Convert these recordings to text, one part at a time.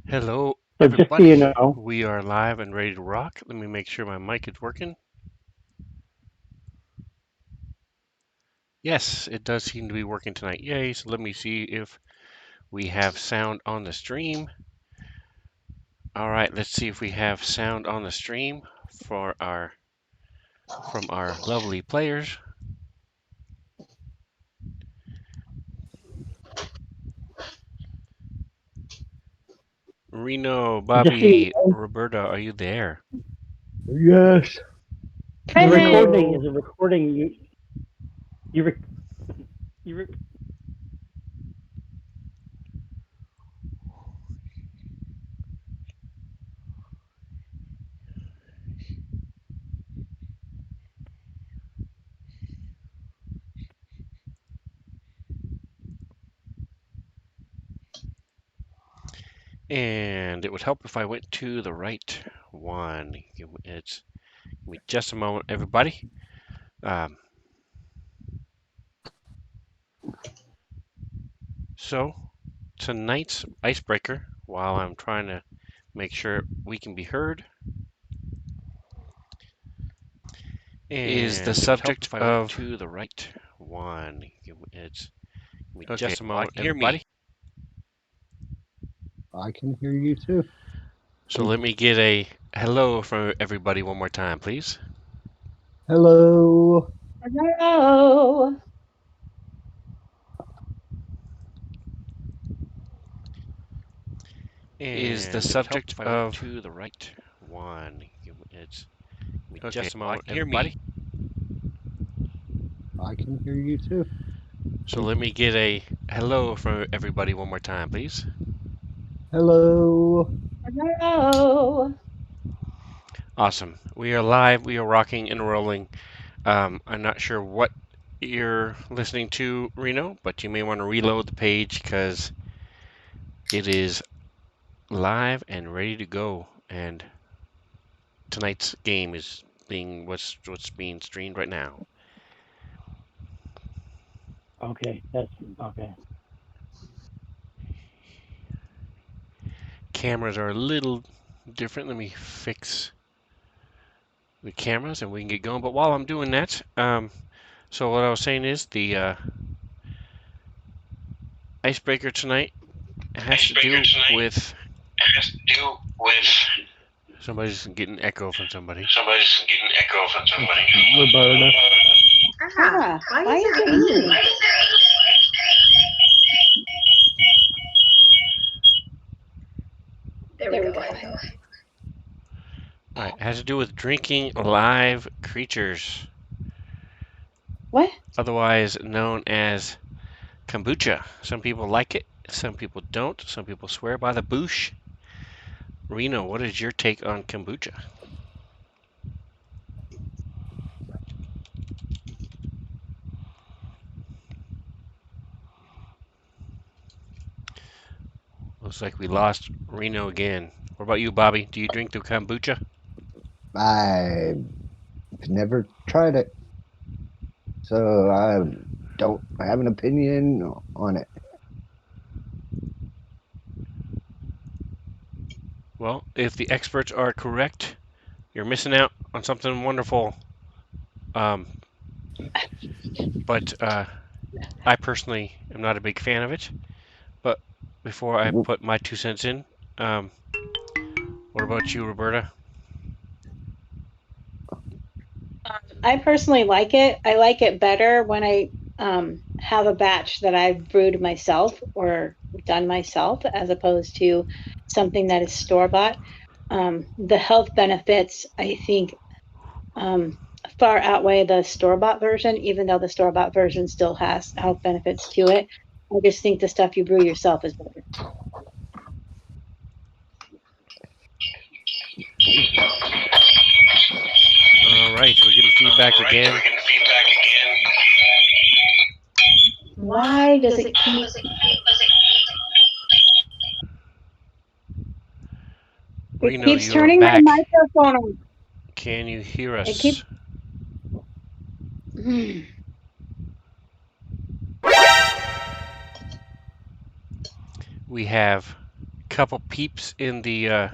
Hello, So just so you everybody. know, We are live and ready to rock. Let me make sure my mic is working. Yes, it does seem to be working tonight. Yay. So let me see if we have sound on the stream. All right, let's see if we have sound on the stream for our from our lovely players. Reno, just so you Bobby, know, Roberta, are you there? Yes. the Present. recording Hello. is a recording. You, rec- you rec- And it would help if I went to the right one. Give me just a moment, everybody. Um, so tonight's icebreaker, while I'm trying to make sure we can be heard, is the And subject if I went of to the right one. It's Give me okay, just a well, I moment, can hear everybody. me. I can hear you too. So let me get a hello from everybody one more time, please. Hello. Hello. Is the And it would help subject if I went of to the right. one. It's Give me Okay, just a well, I moment, can hear everybody. me. I can hear you too. So let me get a hello from everybody one more time, please. Hello. Hello. Awesome. We are live. We are rocking and rolling. I'm not sure what you're listening to, Reno, but you may want to reload the page because it is live and ready to go. And tonight's game is being what's being streamed right now. okay, that's okay. Cameras are a little different. Let me fix the cameras and we can get going. But while I'm doing that, so what I was saying is the icebreaker tonight has to do with Has to do with somebody's getting echo from somebody. somebody's getting echo from somebody. Roberta. Why is it me? There we go. All right, it has to do with drinking live creatures, What? otherwise known as kombucha. Some people like it, some people don't. Some people swear by the boosh. Reno, what is your take on kombucha? Looks like we lost Reno again. What about you, Bobby? Do you drink the kombucha? I've never tried it, so I don't have an opinion on it. Well, if the experts are correct, you're missing out on something wonderful. Um, but I personally am not a big fan of it. But before I put my 2 cents in, um, what about you, Roberta? I personally like it. I like it better when I have a batch that I've brewed myself or done myself as opposed to something that is store bought. The health benefits, I think, um, far outweigh the store bought version, even though the store bought version still has health benefits to it. I just think the stuff you brew yourself is better. All right, we're getting feedback again. Why does it keep? It Reno, keeps you're turning my back. microphone on. Can you hear It keeps. us? We have couple peeps in the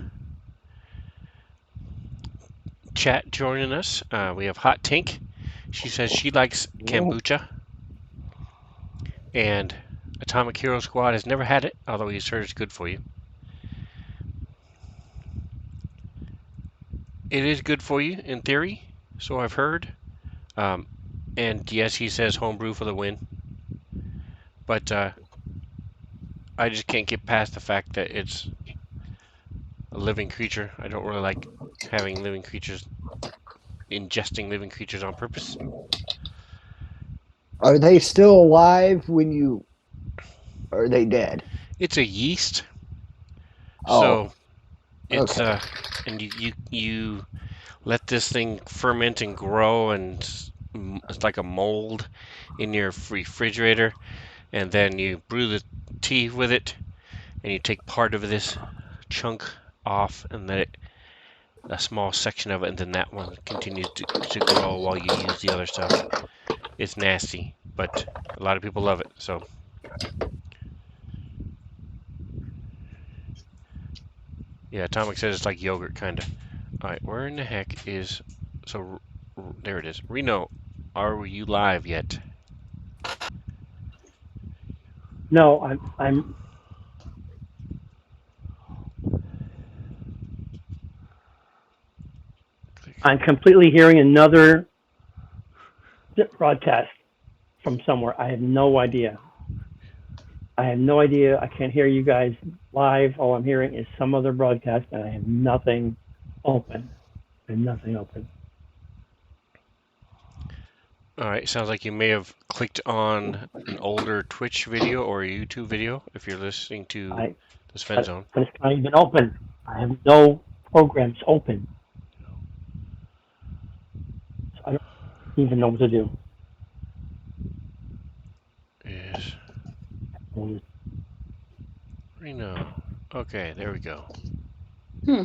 chat joining us. We have Hot Tink. She says she likes Oh, kombucha, and Atomic Hero Squad has never had it, although he's heard it's good for you. It is good for you in theory, so I've heard. Um, and yes, he says homebrew for the win. But I just can't get past the fact that it's a living creature. I don't really like having living creatures, ingesting living creatures on purpose. are they still alive when you? Or are they dead? It's a yeast, Oh, so it's okay. and you let this thing ferment and grow, and it's like a mold in your refrigerator, and then you brew the tea with it, and you take part of this chunk off, and let it a small section of it, and then that one continues to grow while you use the other stuff. It's nasty, but a lot of people love it. So yeah, Atomic says it's like yogurt, kind of. All right, where in the heck is so? There it is. Reno, are you live yet? No, I'm completely hearing another broadcast from somewhere. I have no idea. I have no idea. I can't hear you guys live. All I'm hearing is some other broadcast, and I have nothing open. I have nothing open. All right, sounds like you may have clicked on an older Twitch video or a YouTube video if you're listening to I the Sven but Zone. it's not even open. I have no programs open. So I don't even know what to do. Is Reno. Okay, there we go. Hmm.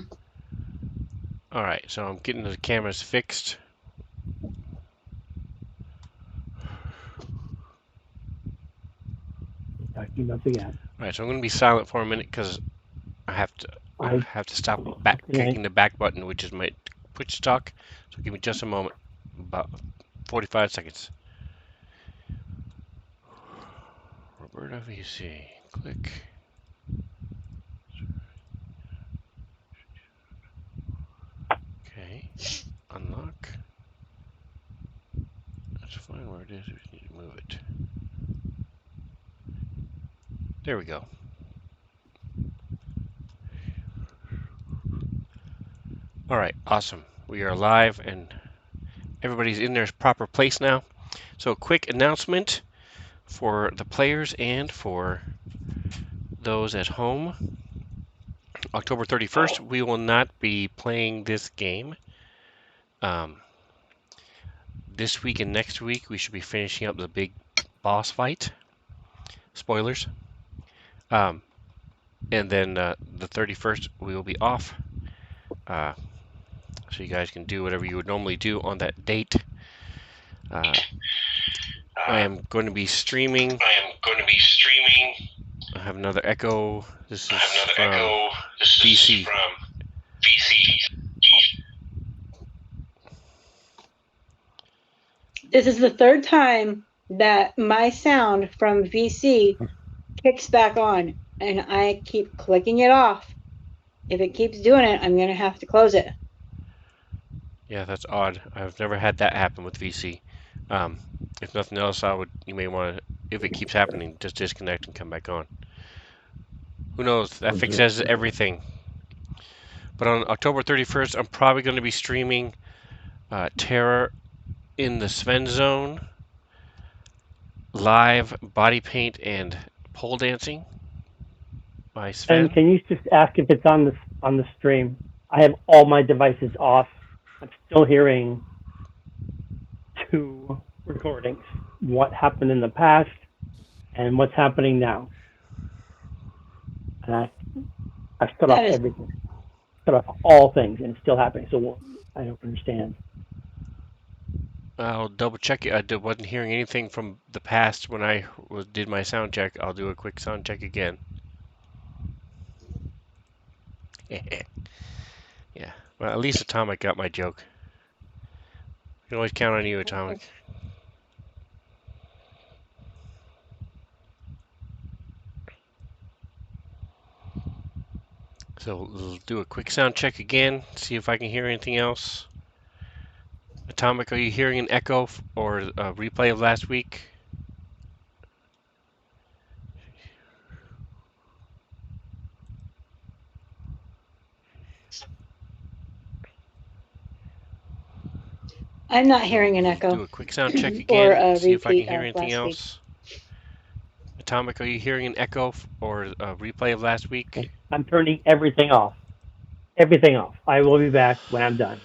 All right, so I'm getting the cameras fixed. Talking about the app. All right, so I'm going to be silent for a minute because I I have to stop back okay. clicking the back button, which is my Twitch talk. So give me just a moment, about 45 seconds. Roberta VC, click. Okay, unlock. Let's find where it is. We just need to move it. There we go. All right, awesome. We are live and everybody's in their proper place now. So, quick announcement for the players and for those at home. October 31st, we will not be playing this game. Um, this week and next week, we should be finishing up the big boss fight. Spoilers. Um, and then the 31st, we will be off. Uh, so you guys can do whatever you would normally do on that date. Uh, I am going to be streaming. I have another echo. This is from VC. This is the third time that my sound from VC kicks back on, and I keep clicking it off. If it keeps doing it, I'm going to have to close it. Yeah, that's odd. I've never had that happen with VC. Um, if nothing else, you may want to, if it keeps happening, just disconnect and come back on. Who knows? That fixes everything. But on October 31st, I'm probably going to be streaming Terror in the Sven Zone, live body paint and pole dancing by And Sven. can you just ask if it's on the stream? I have all my devices off. I'm still hearing two recordings. What happened in the past and what's happening now. And I've shut off That is, everything. Shut off all things and it's still happening. So I don't understand. I'll double check it. I wasn't hearing anything from the past when I did my sound check. I'll do a quick sound check again. Yeah. Well, at least Atomic got my joke. You can always count on you, Atomic. So we'll do a quick sound check again, see if I can hear anything else. Atomic, are you hearing an echo or a replay of last week? I'm not So hearing an we'll echo do a quick sound check or again, a see if I can repeat hear of anything last week. else. Atomic, are you hearing an echo or a replay of last week? I'm turning everything off. Everything off. I will be back when I'm done.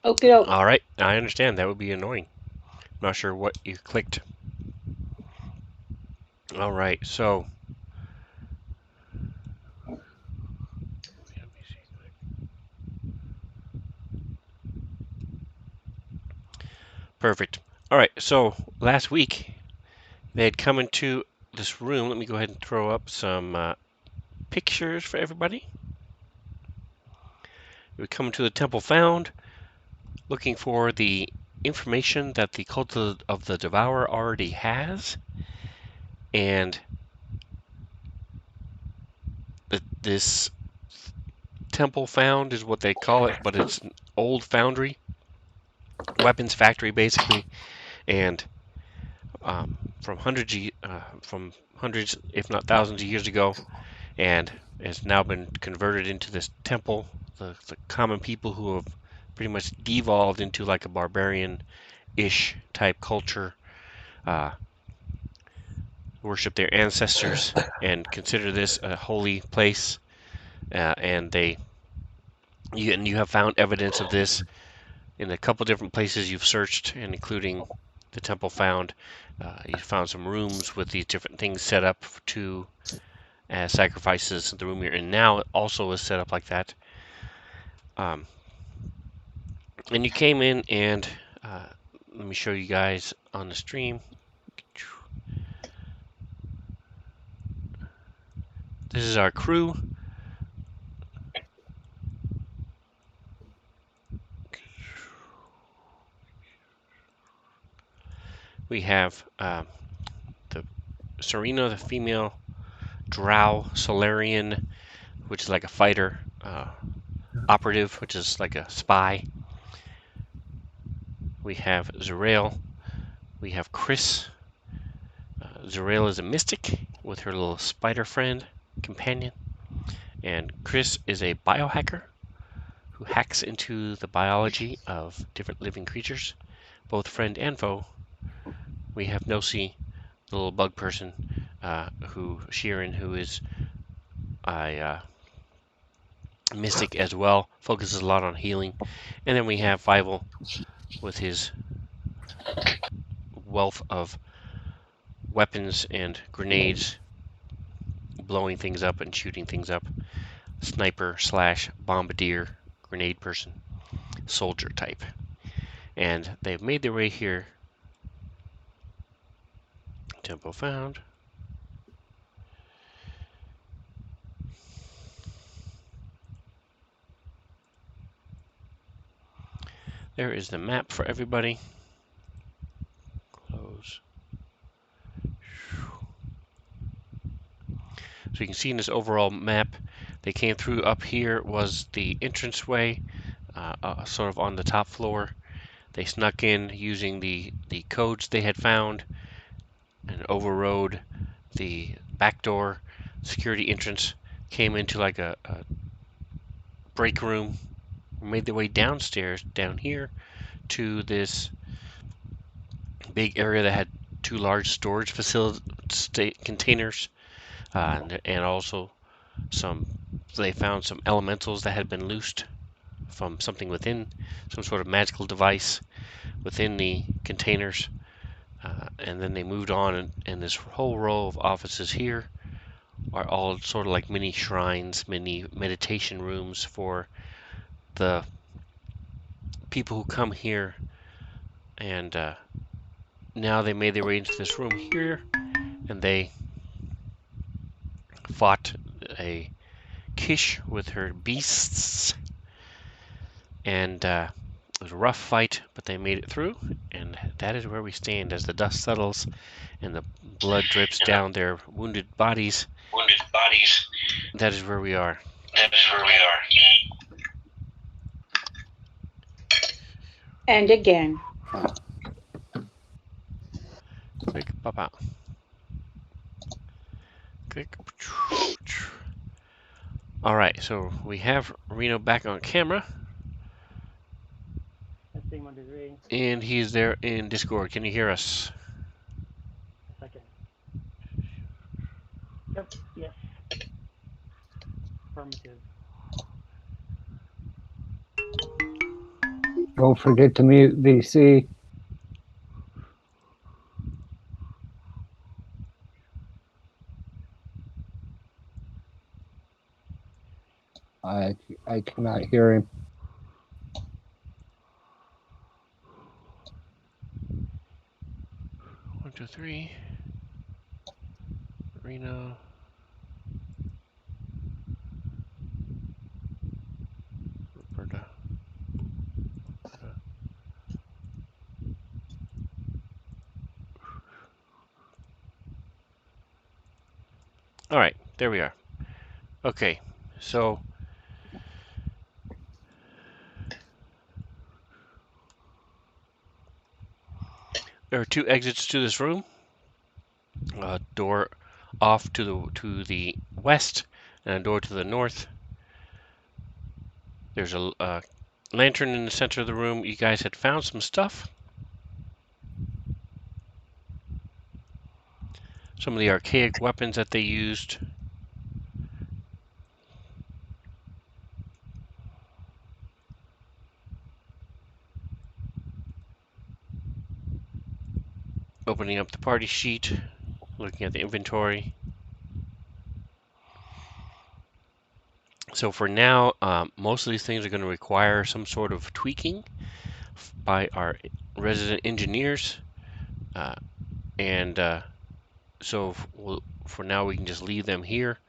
Okie doke. All right, I understand. That would be annoying. Not sure what you clicked. All right, so perfect. All right, so last week they had come into this room. Let me go ahead and throw up some pictures for everybody. We come to the temple found, looking for the information that the cult of the devourer already has, and this temple found is what they call it, but it's an old foundry, weapons factory basically, and from hundreds, if not thousands of years ago, and has now been converted into this temple. The common people who have pretty much devolved into like a barbarian-ish type culture, uh, worship their ancestors and consider this a holy place. And you have found evidence of this in a couple different places you've searched, and including the temple found. You found some rooms with these different things set up to as sacrifices. The room you're in now also is set up like that. Um, and you came in and let me show you guys on the stream. This is our crew. We have the Serena, the female Drow Solarian, which is like a fighter, operative, which is like a spy. We have Zerael. We have Chris. Zerael is a mystic with her little spider friend, companion. And Chris is a biohacker who hacks into the biology of different living creatures, both friend and foe. We have Nosi, the little bug person, Sheeran, who is a mystic as well, focuses a lot on healing. And then we have Fievel with his wealth of weapons and grenades, blowing things up and shooting things up. Sniper slash bombardier, grenade person, soldier type. And they've made their way here. Tempo found. There is the map for everybody. Close. So you can see in this overall map, they came through. Up here was the entranceway, sort of on the top floor. They snuck in using the codes they had found and overrode the back door security entrance, came into like a break room, made their way downstairs down here to this big area that had two large storage facility containers, and also they found some elementals that had been loosed from something within, some sort of magical device within the containers. And then they moved on, and this whole row of offices here are all sort of like mini shrines, mini meditation rooms for the people who come here. And now they made their way into this room here, and they fought a Kish with her beasts, and it was a rough fight, but they made it through, and that is where we stand as the dust settles and the blood drips down their wounded bodies. That is where we are. And again. Click, pop out. Click. All right, so we have Reno back on camera, Testing 1, 2, 3. and he's there in Discord. Can you hear us? A second. Yep. Yes. Affirmative. Don't forget to mute VC. I cannot hear him. One, two, three. Reno. Roberta. All right, there we are. Okay, so there are two exits to this room. A door off to the west, and a door to the north. There's a lantern in the center of the room. You guys had found some stuff. Some of the archaic weapons that they used. Opening up the party sheet, looking at the inventory. So for now, most of these things are going to require some sort of tweaking by our resident engineers. And so for now, we can just leave them here.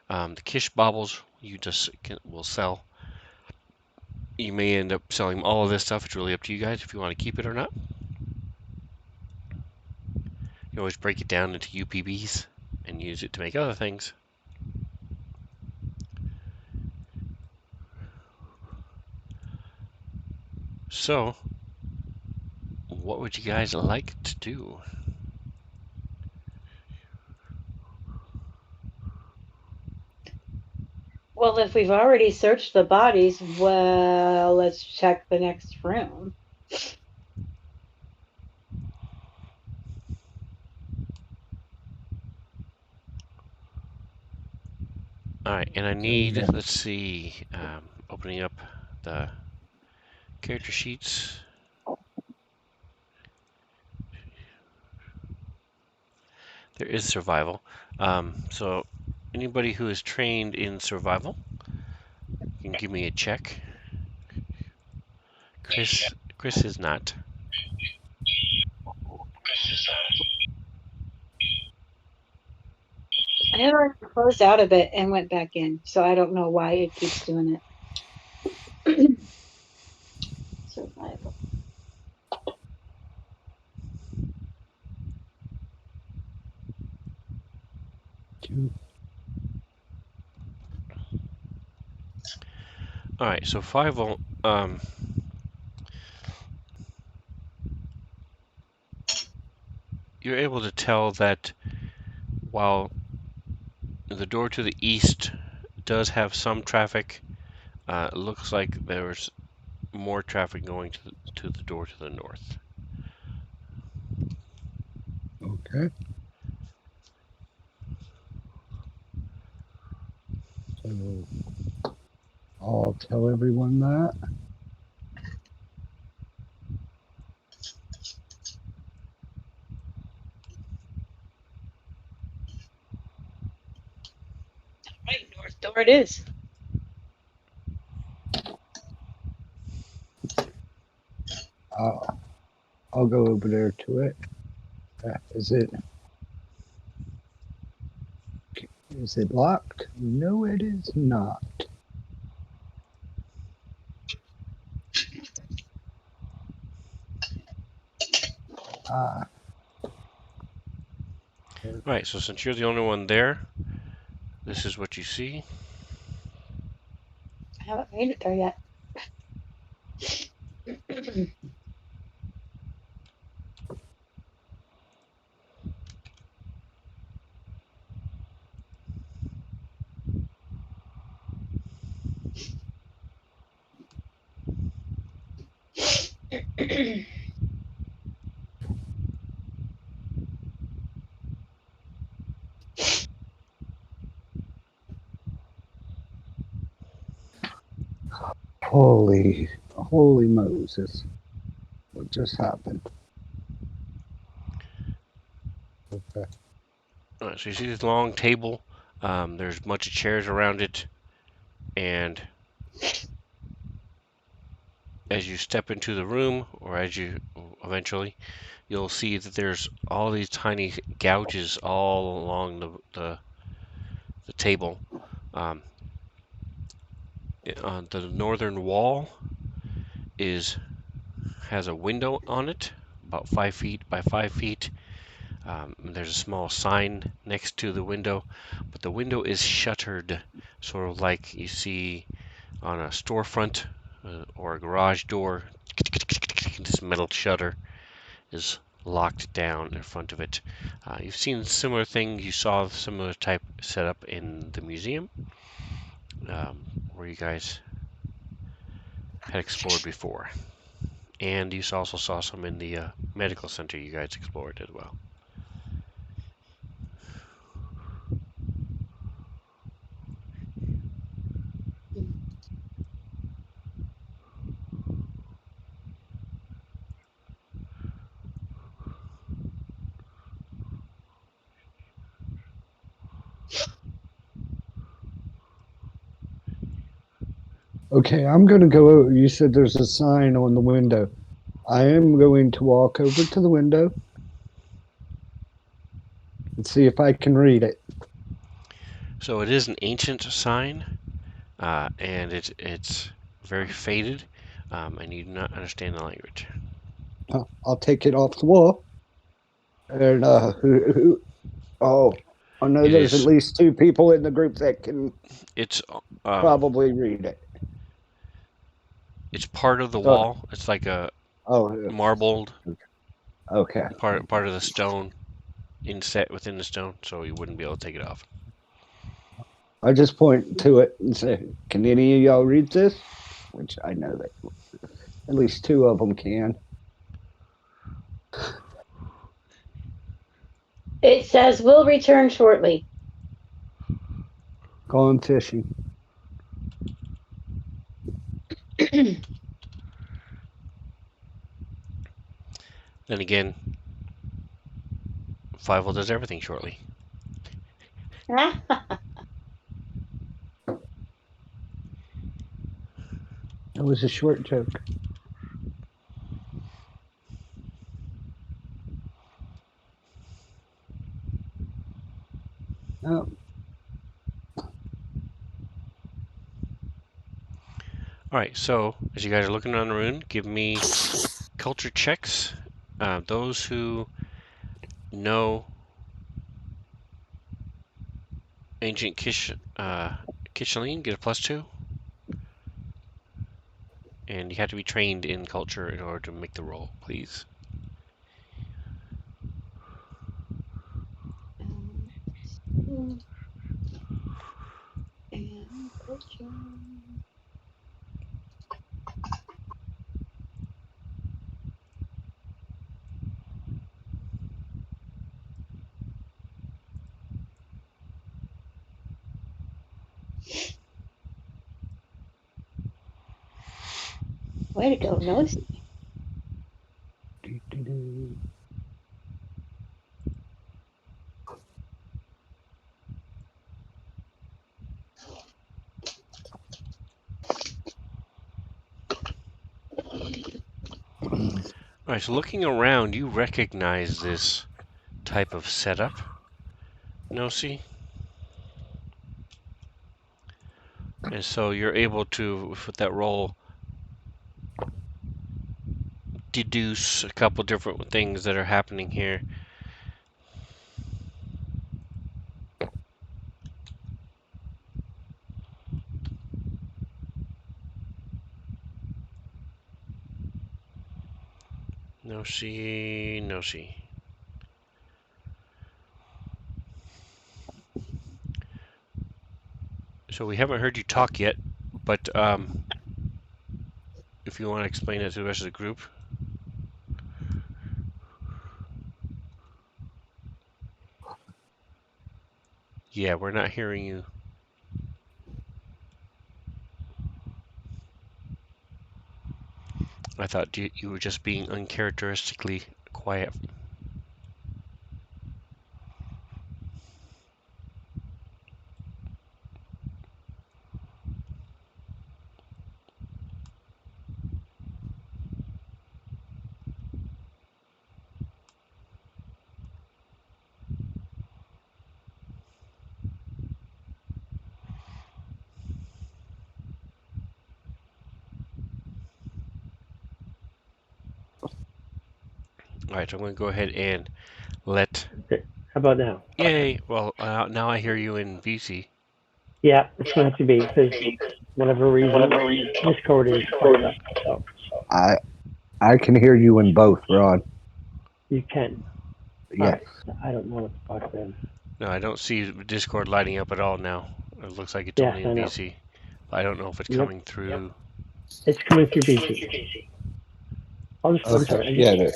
The Kish baubles will sell. You may end up selling all of this stuff. It's really up to you guys if you want to keep it or not. You always break it down into UPBs and use it to make other things. So, what would you guys like to do? Well, if we've already searched the bodies, well, let's check the next room. All right, and I need, let's see, opening up the character sheets. There is survival. So anybody who is trained in survival can give me a check. Chris is not. I never closed out of it and went back in, so I don't know why it keeps doing it. Survival. All right, so Fivel, you're able to tell that while the door to the east does have some traffic, it looks like there's more traffic going to the door to the north. Okay. So I'll tell everyone that. Right, north door it is. I'll go over there to it. Is it? Is it locked? No, it is not. Ah, All right, so since you're the only one there, this is what you see. I haven't made it there yet. holy Moses. What just happened? Okay. All right, so you see this long table. There's a bunch of chairs around it, and as you step into the room, or as you eventually, you'll see that there's all these tiny gouges all along the table. Um, on the northern wall is has a window on it, about 5 feet by 5 feet. There's a small sign next to the window, but the window is shuttered, sort of like you see on a storefront or a garage door. This metal shutter is locked down in front of it. You've seen similar things. You saw similar type setup in the museum, where you guys had explored before, and you also saw some in the medical center you guys explored as well. Okay, I'm going to go over. You said there's a sign on the window. I am going to walk over to the window and see if I can read it. So it is an ancient sign, and it's very faded, and you do not understand the language. I'll take it off the wall. And oh, I know It there's at is least two people in the group that can it's um, probably read it. it's part of the So, wall. It's like a oh, marbled okay. part of the stone inset within the stone, so you wouldn't be able to take it off. I just point to it and say, "Can any of y'all read this?" Which I know that at least two of them can. It says we'll return shortly. Gone fishing. Then again, Fievel does everything shortly. It was a short joke. Oh, All right, so as you guys are looking around the room, give me culture checks. Those who know ancient Kishaline get a +2, and you have to be trained in culture in order to make the roll, please. And culture. Way to go, Nose. All right, so looking around, you recognize this type of setup, Nosi? And so you're able to, with that roll, deduce a couple different things that are happening here. No see, no see. So we haven't heard you talk yet, but if you want to explain it to the rest of the group. Yeah, we're not hearing you. I thought you were just being uncharacteristically quiet. All right, I'm going to go ahead and let. Okay. How about now? Yay! Well, now I hear you in VC. Yeah, it's going to have to be because whatever reason, Discord is fucked up. So I I can hear you in both, Ron. you can. All Yeah. right. I don't know what the fuck then. No, I don't see Discord lighting up at all now. It looks like it's Yes, only I in know. VC. But I don't know if it's Yep. coming through. It's coming through BC. I'm Okay. sorry. Yeah.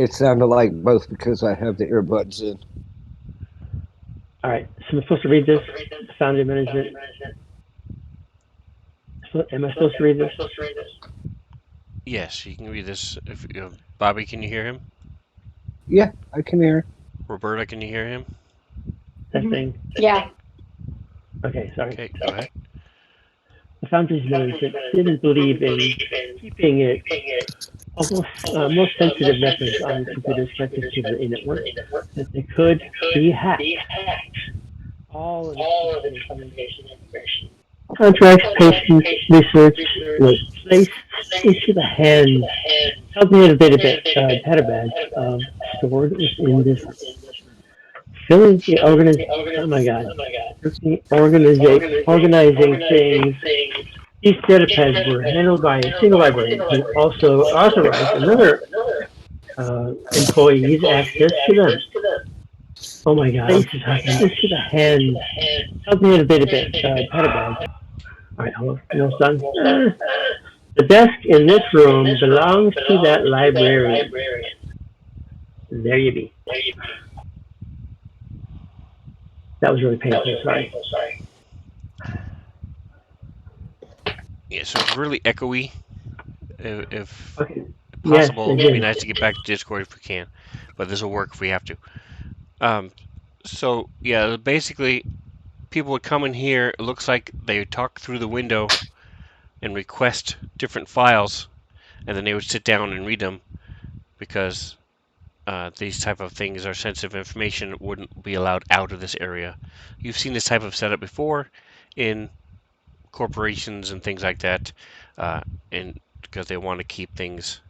It sounded like both because I have the earbuds in. All right. So I'm supposed to read this. Foundry management. Am I supposed to read this? Yes, you can read this. If Bobby, can you hear him? Yeah, I can hear. Roberta, can you hear him? That thing. Yeah. Okay. Sorry. Okay, go ahead. The Foundry's management didn't believe in keeping it almost most sensitive records on computers connected to the network that they could be hacked. All of its communication information, contracts, patient research was placed into the hands, held near the database stored within this filling the oh my god, organizing things. These datapads were handled by a single librarian who also authorized another employee's access to them. Oh my god, this is happening into the hands, held near the database. All right, almost done. The desk in this room belongs to that librarian. There you be. That was really painful. Sorry. Yeah, so it's really echoey. If Okay. Yes, possible, it'd be again. nice to get back to Discord if we can, but this will work if we have to. Um, so yeah, basically, people would come in here. It looks like they talk through the window and request different files, and then they would sit down and read them because these type of things are sensitive information wouldn't be allowed out of this area. You've seen this type of setup before in corporations and things like that, and because they want to keep things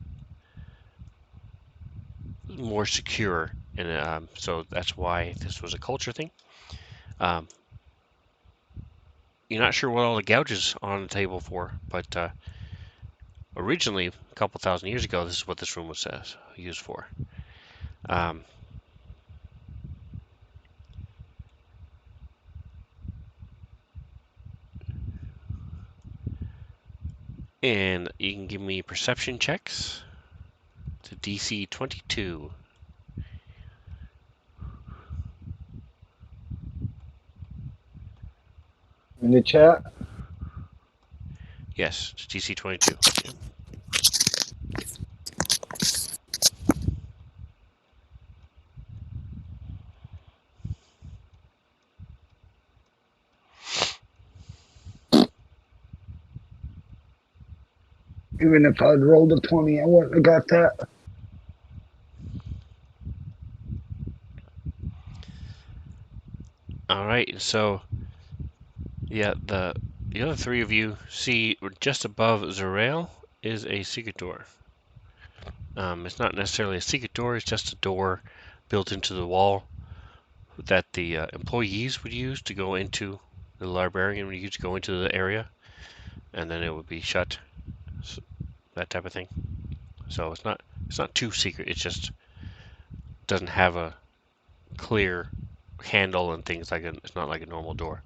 more secure, and so that's why this was a culture thing. Um, you're not sure what all the gouges are on the table for, but originally, a couple thousand years ago, this is what this room was used for. Um, and you can give me perception checks to DC 22. In the chat. Yes, it's DC 22. Yep. Even if I'd rolled a 20, I wouldn't have got that. All right, so Yeah, the other three of you see just above Zerail is a secret door. It's not necessarily a secret door, it's just a door built into the wall that the employees would use to go into, the librarian would use to go into the area, and then it would be shut, that type of thing. So it's not too secret. It just doesn't have a clear handle and things like it's not like a normal door.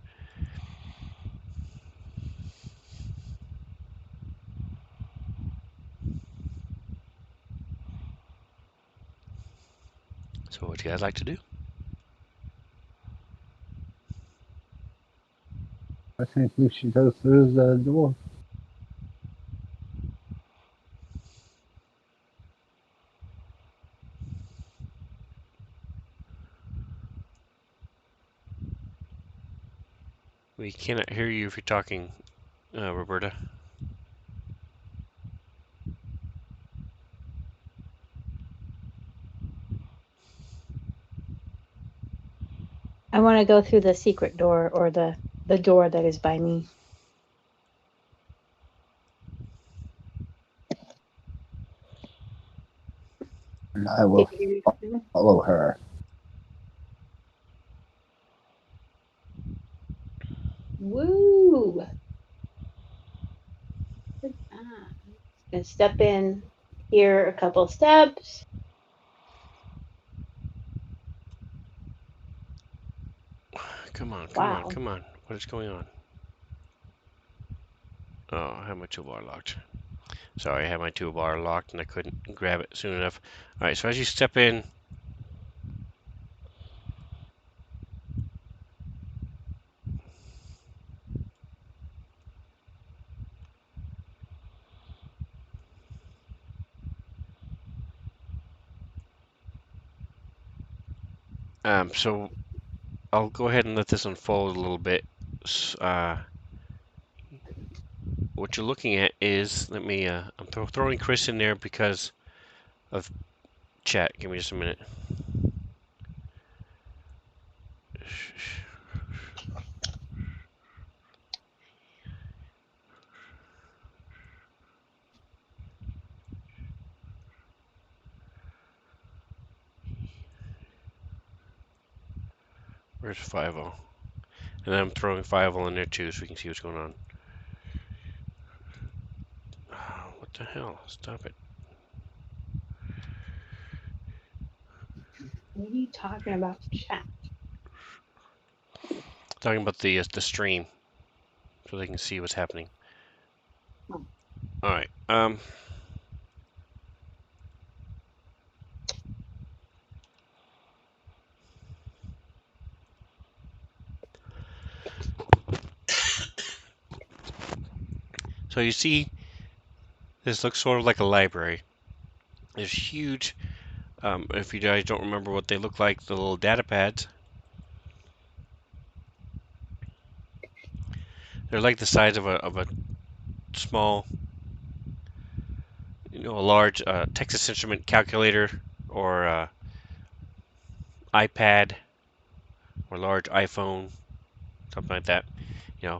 So what do you guys like to do? I think we should go through the door. We cannot hear you if you're talking, Roberta. I want to go through the secret door or the door that is by me. And I will follow her. Woo! Good job. Gonna step in here a couple steps. Come on, come on, Wow. come on. What is going on? Oh, I have my toolbar locked. Sorry, I had my toolbar locked and I couldn't grab it soon enough. Alright, so as you step in, so I'll go ahead and let this unfold a little bit. What you're looking at is, I'm throwing Chris in there because of chat. Give me just a minute. Where's 50? And then I'm throwing 50 in there too so we can see what's going on. Oh, what the hell? Stop it. What are you talking about, chat? Talking about the stream so they can see what's happening. Oh. Alright, so you see this looks sort of like a library. There's huge, if you guys don't remember what they look like, the little data pads. They're like the size of a small, a large Texas Instrument calculator or iPad or large iPhone, something like that.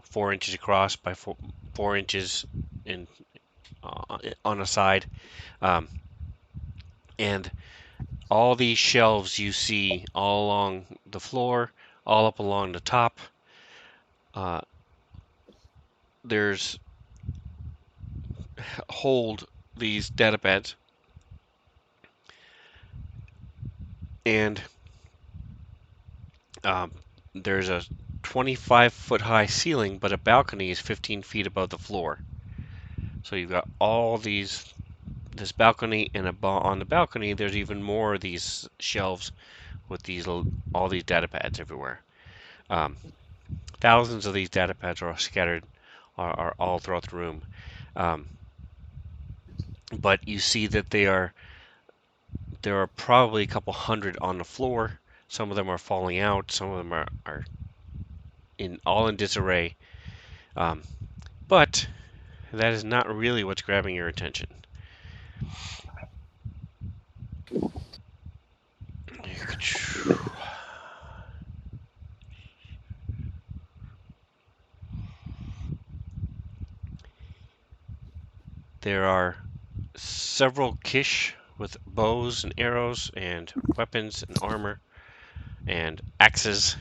4 inches across by 4 inches in on a side, um, and all these shelves you see all along the floor, all up along the top. Uh, there's hold these data pads, and um, there's a 25-foot high ceiling, but a balcony is 15 feet above the floor. So you've got all this balcony, and on the balcony there's even more of these shelves with all these data pads everywhere. Um, Thousands of these data pads are scattered, are all throughout the room. Um, but you see that there are probably a couple hundred on the floor. Some of them are falling out. Some of them are in disarray. Um, but that is not really what's grabbing your attention. There are several Kish with bows and arrows and weapons and armor and axes,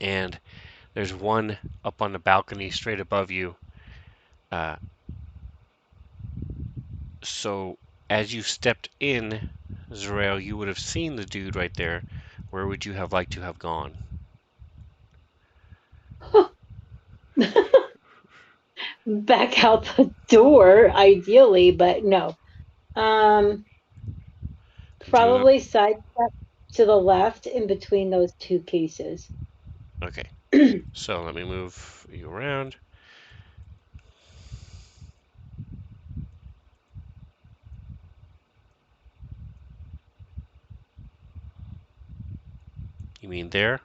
and there's one up on the balcony straight above you. Uh, so as you stepped in, Zerael, you would have seen the dude right there. Where would you have liked to have gone? Back out the door, ideally, but no. Um, Would you? Probably sidestep to the left in between those two cases. Okay. So let me move you around. You mean there?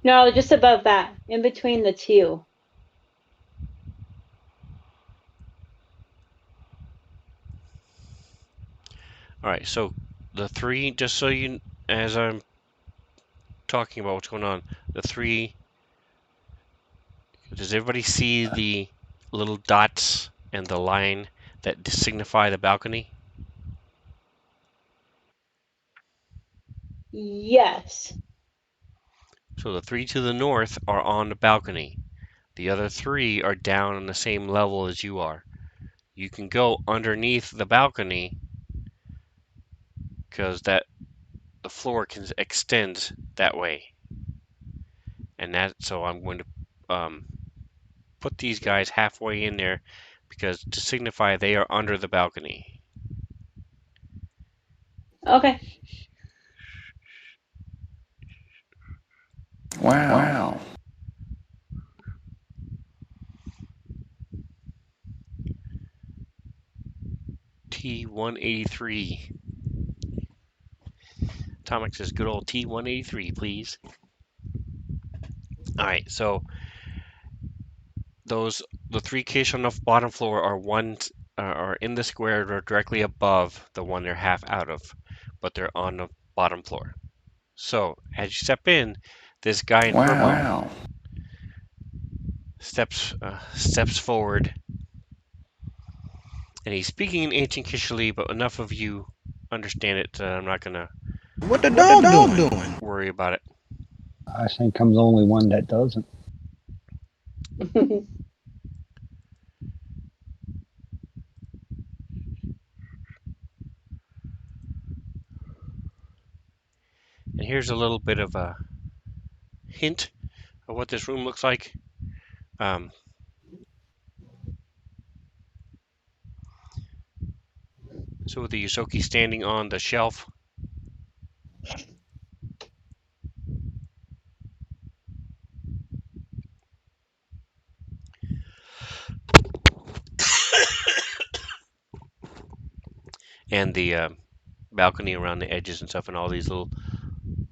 No, just above that, in between the two. All right. So the three, just so you, as I'm talking about what's going on, the three. Does everybody see the little dots and the line that signify the balcony? Yes. So the three to the north are on the balcony. The other three are down on the same level as you are. You can go underneath the balcony because that the floor can extend that way. And that so I'm going to put these guys halfway in there because to signify they are under the balcony. Okay. Wow. T183. Atomic says good old T183, please. All right, so the three caches on the bottom floor are in the square or directly above the one they're half out of, but they're on the bottom floor. So as you step in, this guy in purple steps forward, and he's speaking in ancient Kishali, but enough of you understand it. I'm not gonna What the dog doing? worry about it. I think I'm the only one that doesn't. And here's a little bit of a hint of what this room looks like. Um, so with the Yusoki standing on the shelf, and the balcony around the edges and stuff, and all these little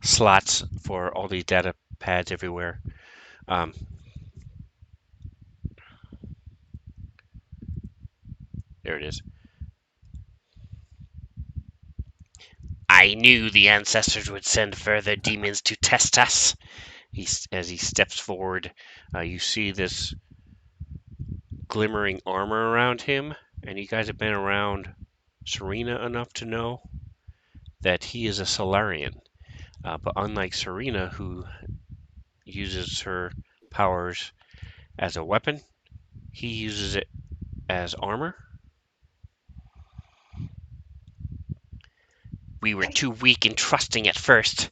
slots for all these data pads everywhere. Um, there it is. I knew the ancestors would send further demons to test us. As he steps forward, you see this glimmering armor around him, and you guys have been around Serena enough to know that he is a Solarian. But unlike Serena, who uses her powers as a weapon, he uses it as armor. We were too weak and trusting at first,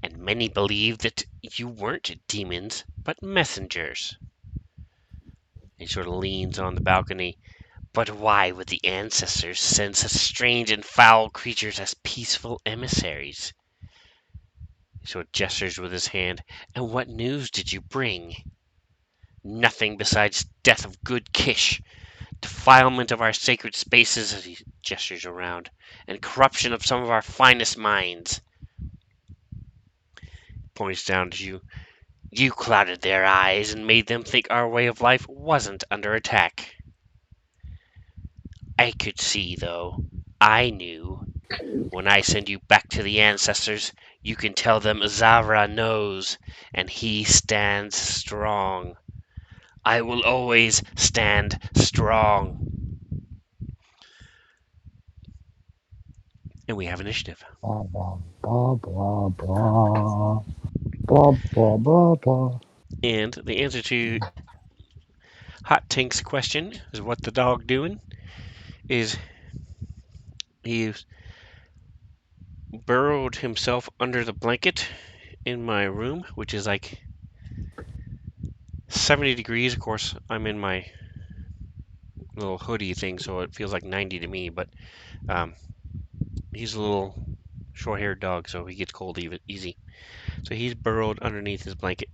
and many believed that you weren't demons, but messengers. He sort of leans on the balcony. But why would the ancestors send such strange and foul creatures as peaceful emissaries? He sort of gestures with his hand. And what news did you bring? Nothing besides death of good Kish, defilement of our sacred spaces, as he gestures around, and corruption of some of our finest minds. Points down to you. You clouded their eyes and made them think our way of life wasn't under attack. I could see, though. I knew. When I send you back to the ancestors, you can tell them Zara knows, and he stands strong. I will always stand strong. And we have initiative. Blah, blah, blah, blah, blah. Blah, blah, blah, blah. And the answer to Hot Tank's question is what the dog doing is he burrowed himself under the blanket in my room, which is like 70 degrees. Of course, I'm in my little hoodie thing, so it feels like 90 to me, but um, he's a little short-haired dog, so he gets cold easy. So he's burrowed underneath his blanket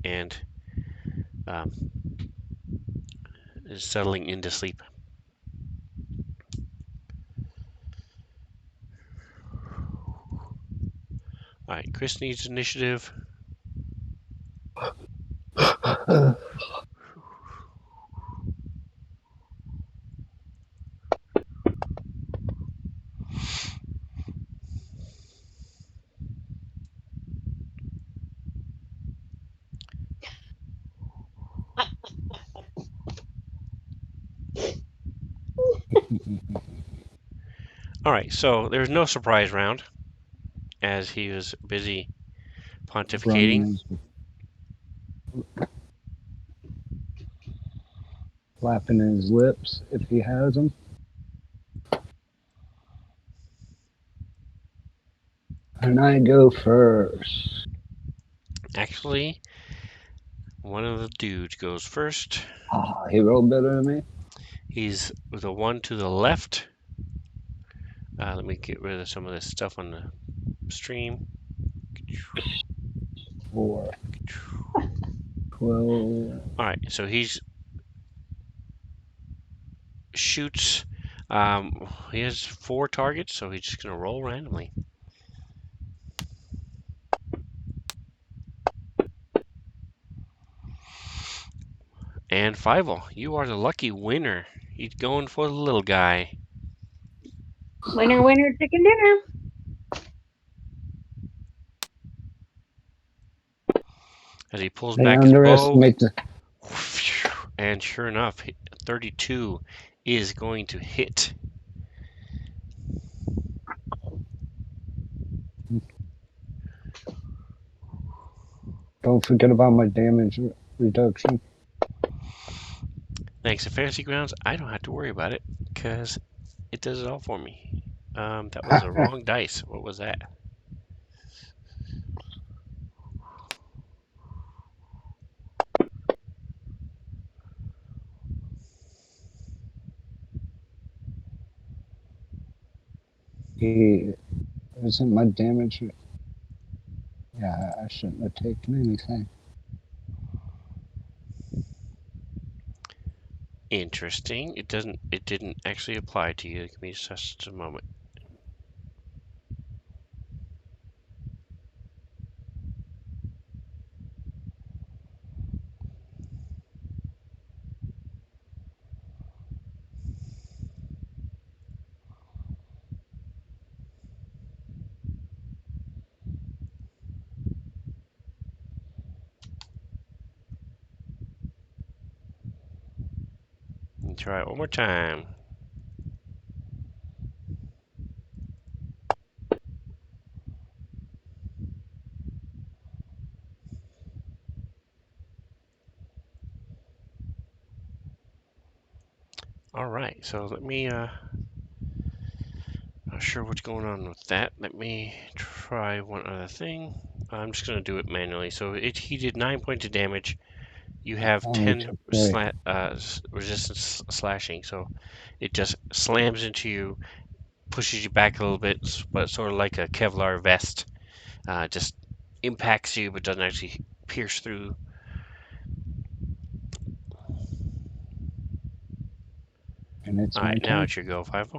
and um, is settling into sleep. All right, Chris needs initiative. All right, so there's no surprise round as he was busy Running pontificating. his, flapping his lips if he has them. And I go first. Actually, one of the dudes goes first. Ah, he rolled better than me. He's the one to the left. Let me get rid of some of this stuff on the stream. 4, 12. All right, so he's shoots. He has 4 targets, so he's just gonna roll randomly. And Fievel, you are the lucky winner. He's going for the little guy Winner, winner, chicken dinner. as he pulls They back his bow. underestimate the. And sure enough, 32 is going to hit. Don't forget about my damage reduction. Thanks to Fantasy Grounds, I don't have to worry about it because it does it all for me. That was the wrong dice. What was that? He isn't my damage. Yeah, I shouldn't have taken anything. Interesting. It doesn't. It didn't actually apply to you. Give me just a moment. Let me try it one more time. All right. So let me. Not sure what's going on with that. Let me try one other thing. I'm just gonna do it manually. So he did 9 points of damage. You have Only 10 took 3. resistance slashing, so it just slams into you, pushes you back a little bit, but sort of like a Kevlar vest. Just impacts you, but doesn't actually pierce through. And it's All my right, now turn. it's your go, Five.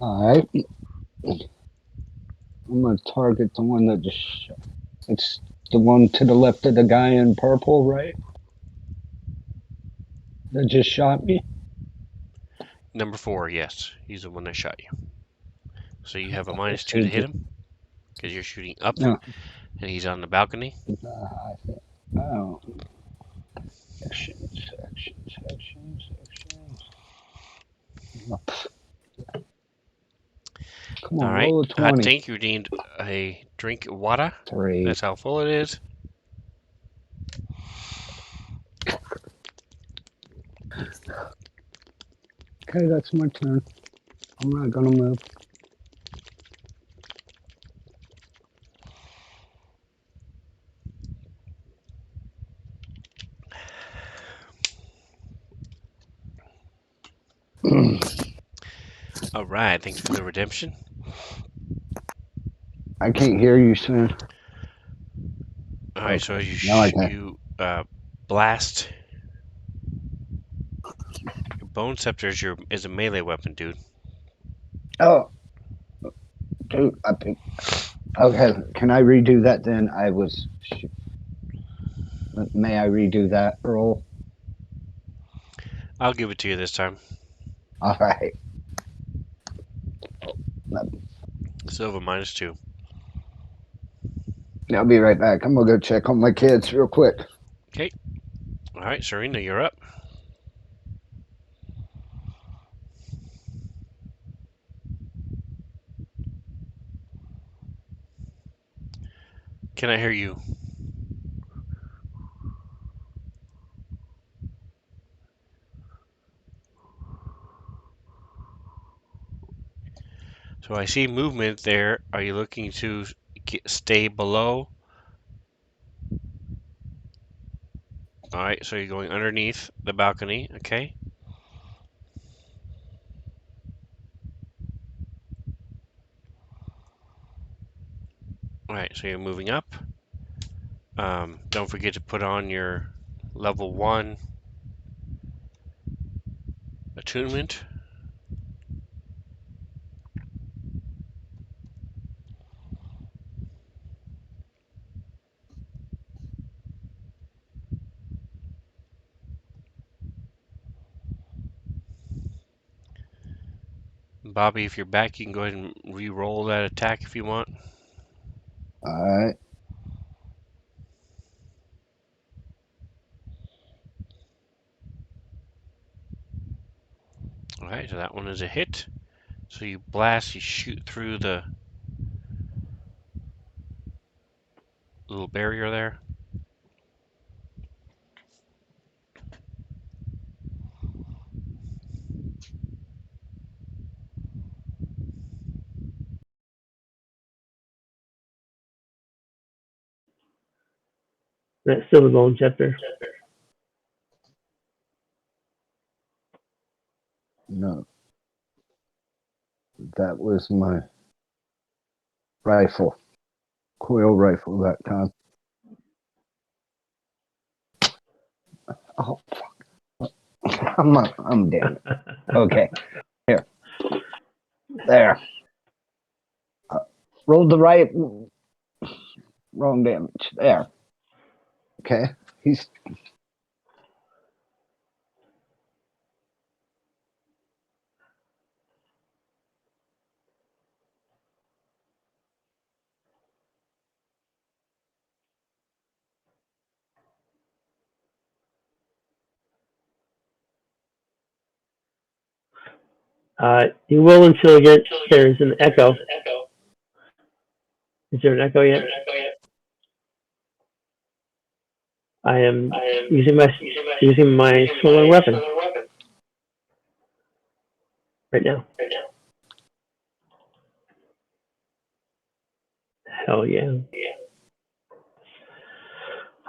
Alright. I'm going to target the one that just. It's the one to the left of the guy in purple, right? That just shot me. Number 4, yes, he's the one that shot you. So you have a I -2 to saved hit it. him because you're shooting up, No, and he's on the balcony. I think. Oh. Actions. Come All on, right. roll a Hot 20. tank, you need a drink of water. 3. That's how full it is. Okay, that's my turn. I'm not gonna move. All right. Thanks for the redemption. I can't hear you, son. All right. So Okay, you now I can. blast. Your bone scepter is a melee weapon, dude. Oh, dude, I picked. Okay, can I redo that then? May I redo that roll? I'll give it to you this time. All right. Silva -2. I'll be right back. I'm gonna go check on my kids real quick. Okay. All right, Serena, you're up. Can I hear you? So I see movement there. Are you looking to stay below? All right, so you're going underneath the balcony, okay? All right, so you're moving up. Don't forget to put on your level 1 attunement. Bobby, if you're back, you can go ahead and re-roll that attack if you want. All right. All right, so that one is a hit. So you blast, you shoot through the little barrier there. That's still the bone scepter. No, that was my rifle, coil rifle that time. Oh, I'm dead. Okay, here, there. Rolled the right, wrong damage. There. Okay, he's. You will until there's an echo. Is there an echo yet? I am using my smaller weapon right now. Hell yeah!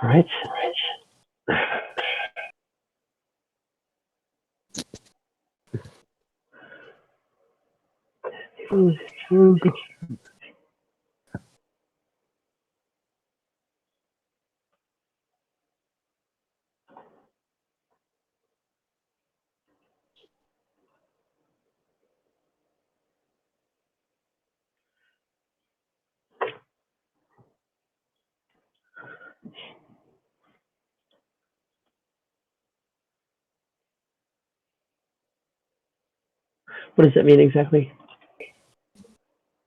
All right. What does that mean exactly?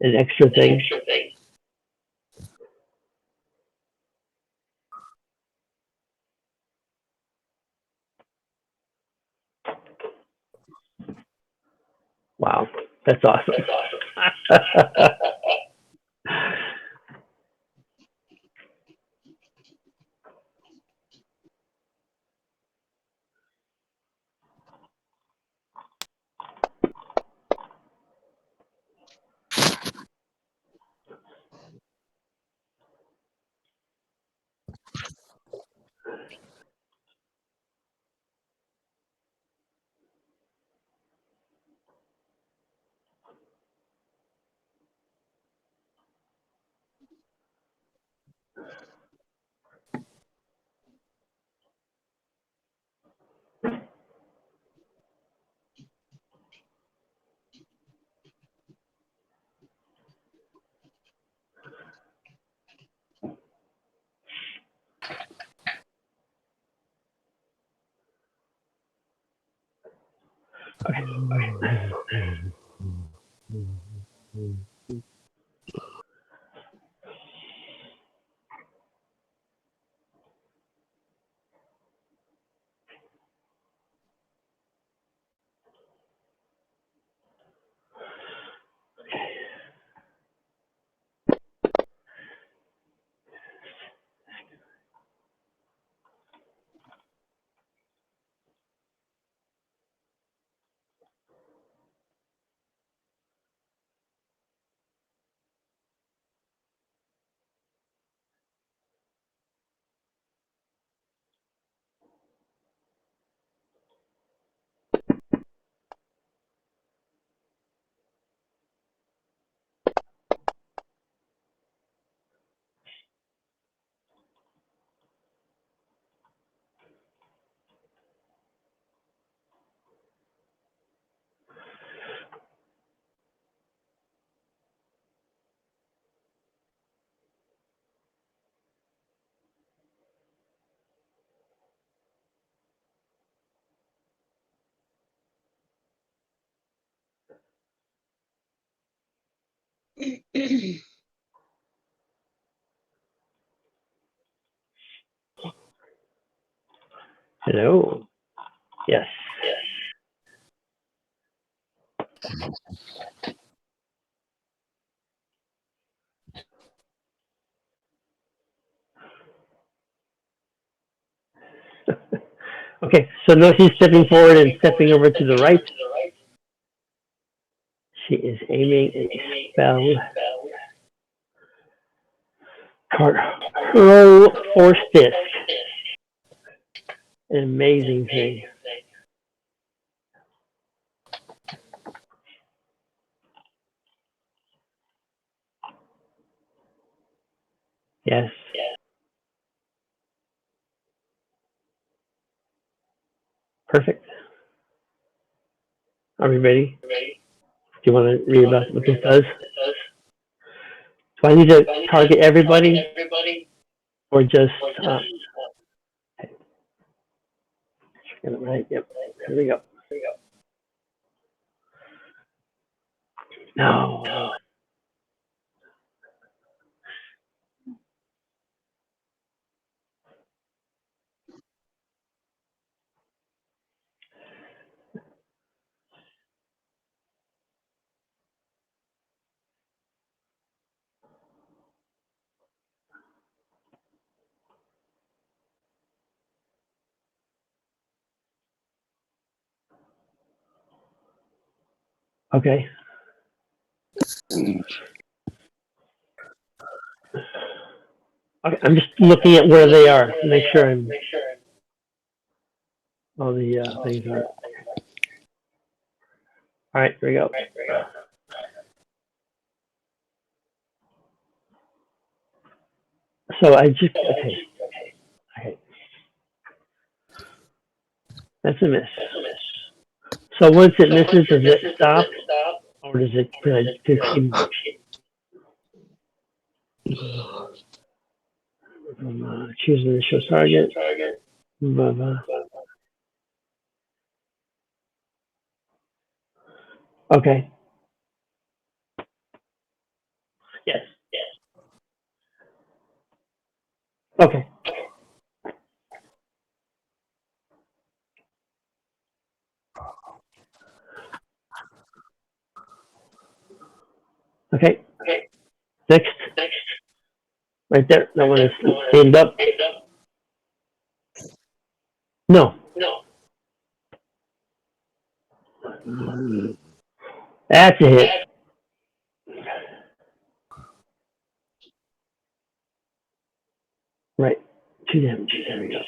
An extra thing? Wow, that's awesome. Hello. Yes. Okay, so now she's stepping forward and stepping over to the right. She is aiming a spell. Hurl Force Disc. An amazing thing. Yes. Perfect. Are we ready? Do you want to read about what this does? Do I need to target everybody or just get it right? Yep. Here we go. No. Okay. Okay. I'm just looking at where they are. Make sure I'm all the things are. All right. Here we go. So I just okay. Okay. That's a miss. So once it misses, does it stop, or does it continue? Choose an initial target. Blah, blah. Okay. Yes. Okay. Okay. Next. Right there. That one is aimed up. No. That's a hit. Right. 2 damage. There we go.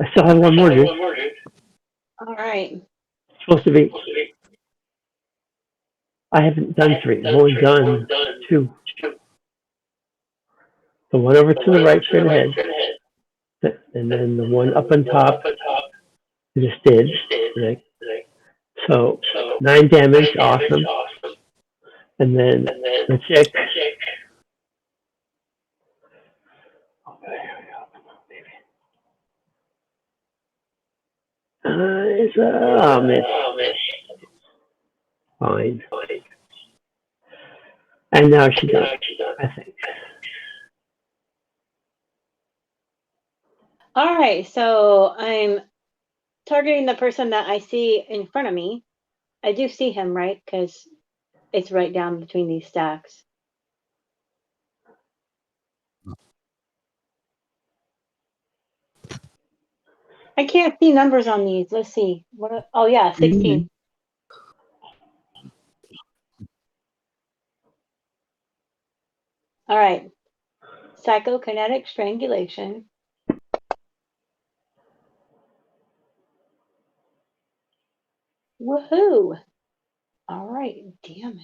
I still have one more, dude. All right. Supposed to be. I haven't done 3. I've only done 2. The one over to the right straight ahead. And then the one up on top I just did. Right? So 9 damage, awesome. And then the chick. It's a miss. Fine. And now she's done, I think. All right. So I'm targeting the person that I see in front of me. I do see him, right? Because it's right down between these stacks. I can't see numbers on these. Let's see. Oh yeah, 16. All right. Psychokinetic strangulation. Woohoo! All right. Damn it.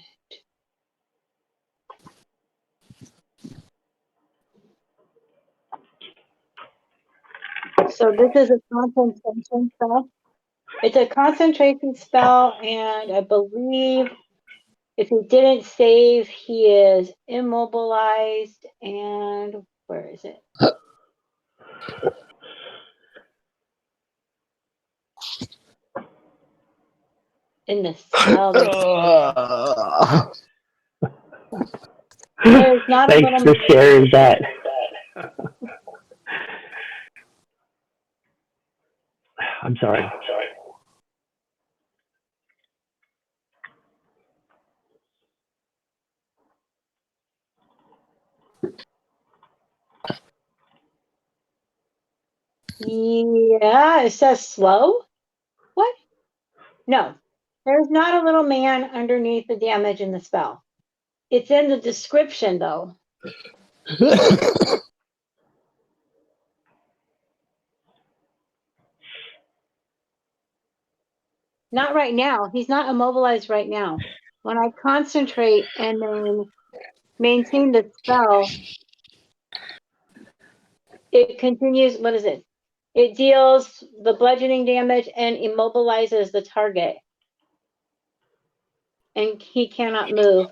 So this is a concentration spell. It's a concentration spell, and I believe if he didn't save, he is immobilized. And where is it? In the spell. There's not a Thanks little. for sharing that. I'm sorry. Yeah, it says slow. What? No, there's not a little man underneath the damage in the spell. It's in the description, though. Not right now. He's not immobilized right now. When I concentrate and then maintain the spell, it continues. What is it? It deals the bludgeoning damage and immobilizes the target. And he cannot move.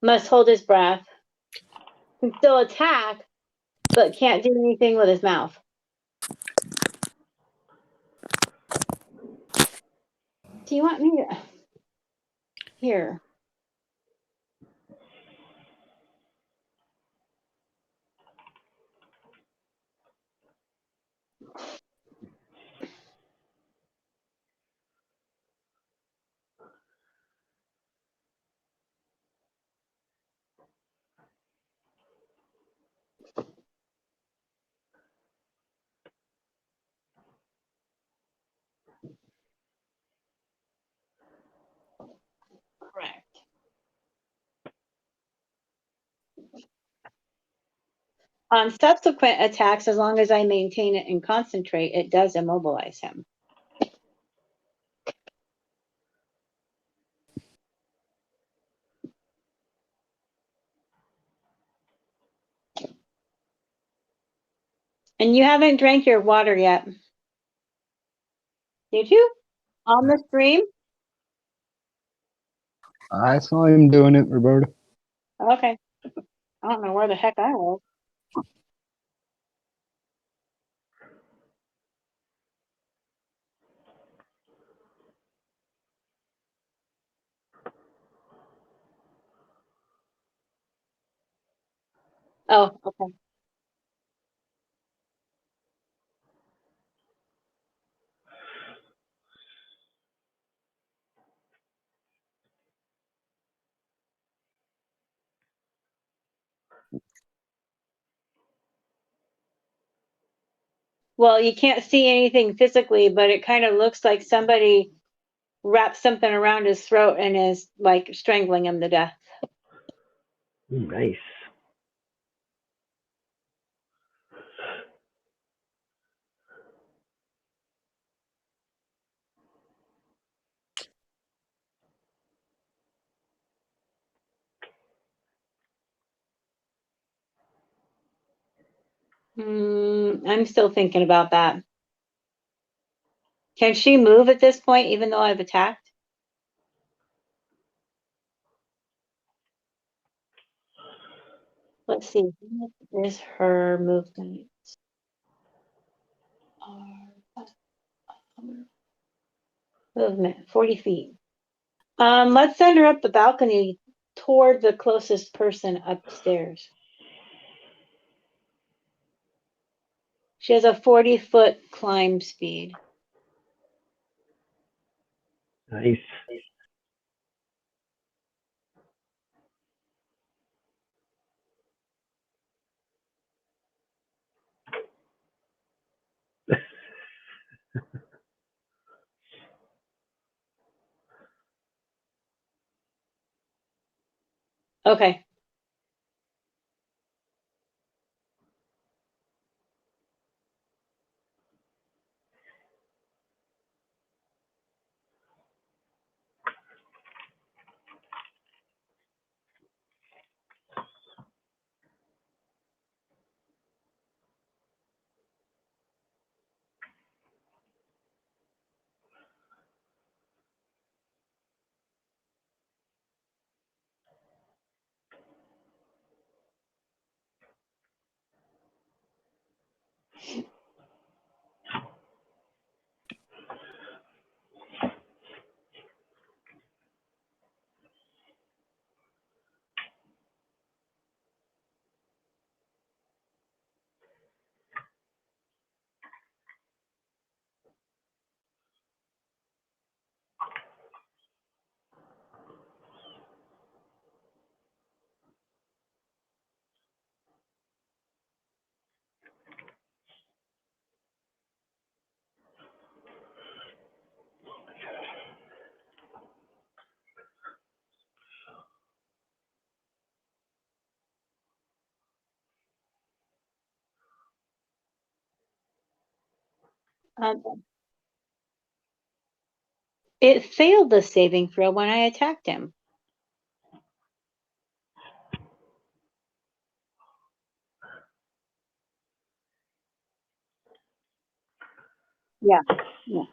Must hold his breath. Can still attack, but can't do anything with his mouth. Do you want me to? Here. Correct. On subsequent attacks, as long as I maintain it and concentrate, it does immobilize him. And you haven't drank your water yet. Did you? On the stream? I saw him doing it, Roberta. Okay. I don't know where the heck I was. Oh, okay. Well, you can't see anything physically, but it kind of looks like somebody wrapped something around his throat and is like strangling him to death. Nice. I'm still thinking about that. Can she move at this point, even though I've attacked? Let's see. What is her movement? Movement, 40 feet. Let's send her up the balcony toward the closest person upstairs. She has a 40-foot climb speed. Nice. Okay. It failed the saving throw when I attacked him. Yeah. Yeah.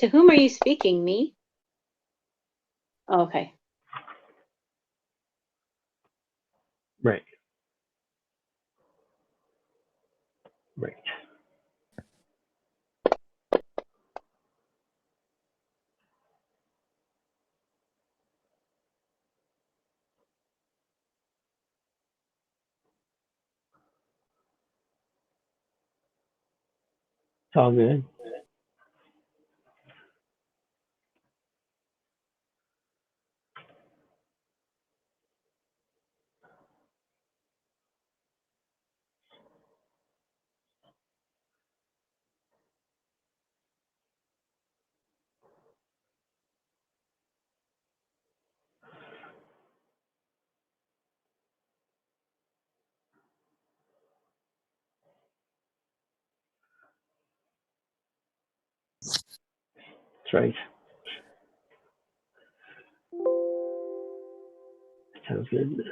To whom are you speaking? Me? Oh, okay. Right. Right. It's all good. That's right. Sounds good.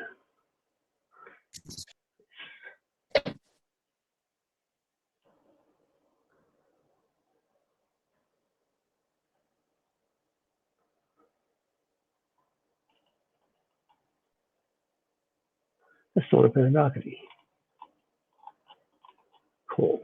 The solar paradoxy. Cool.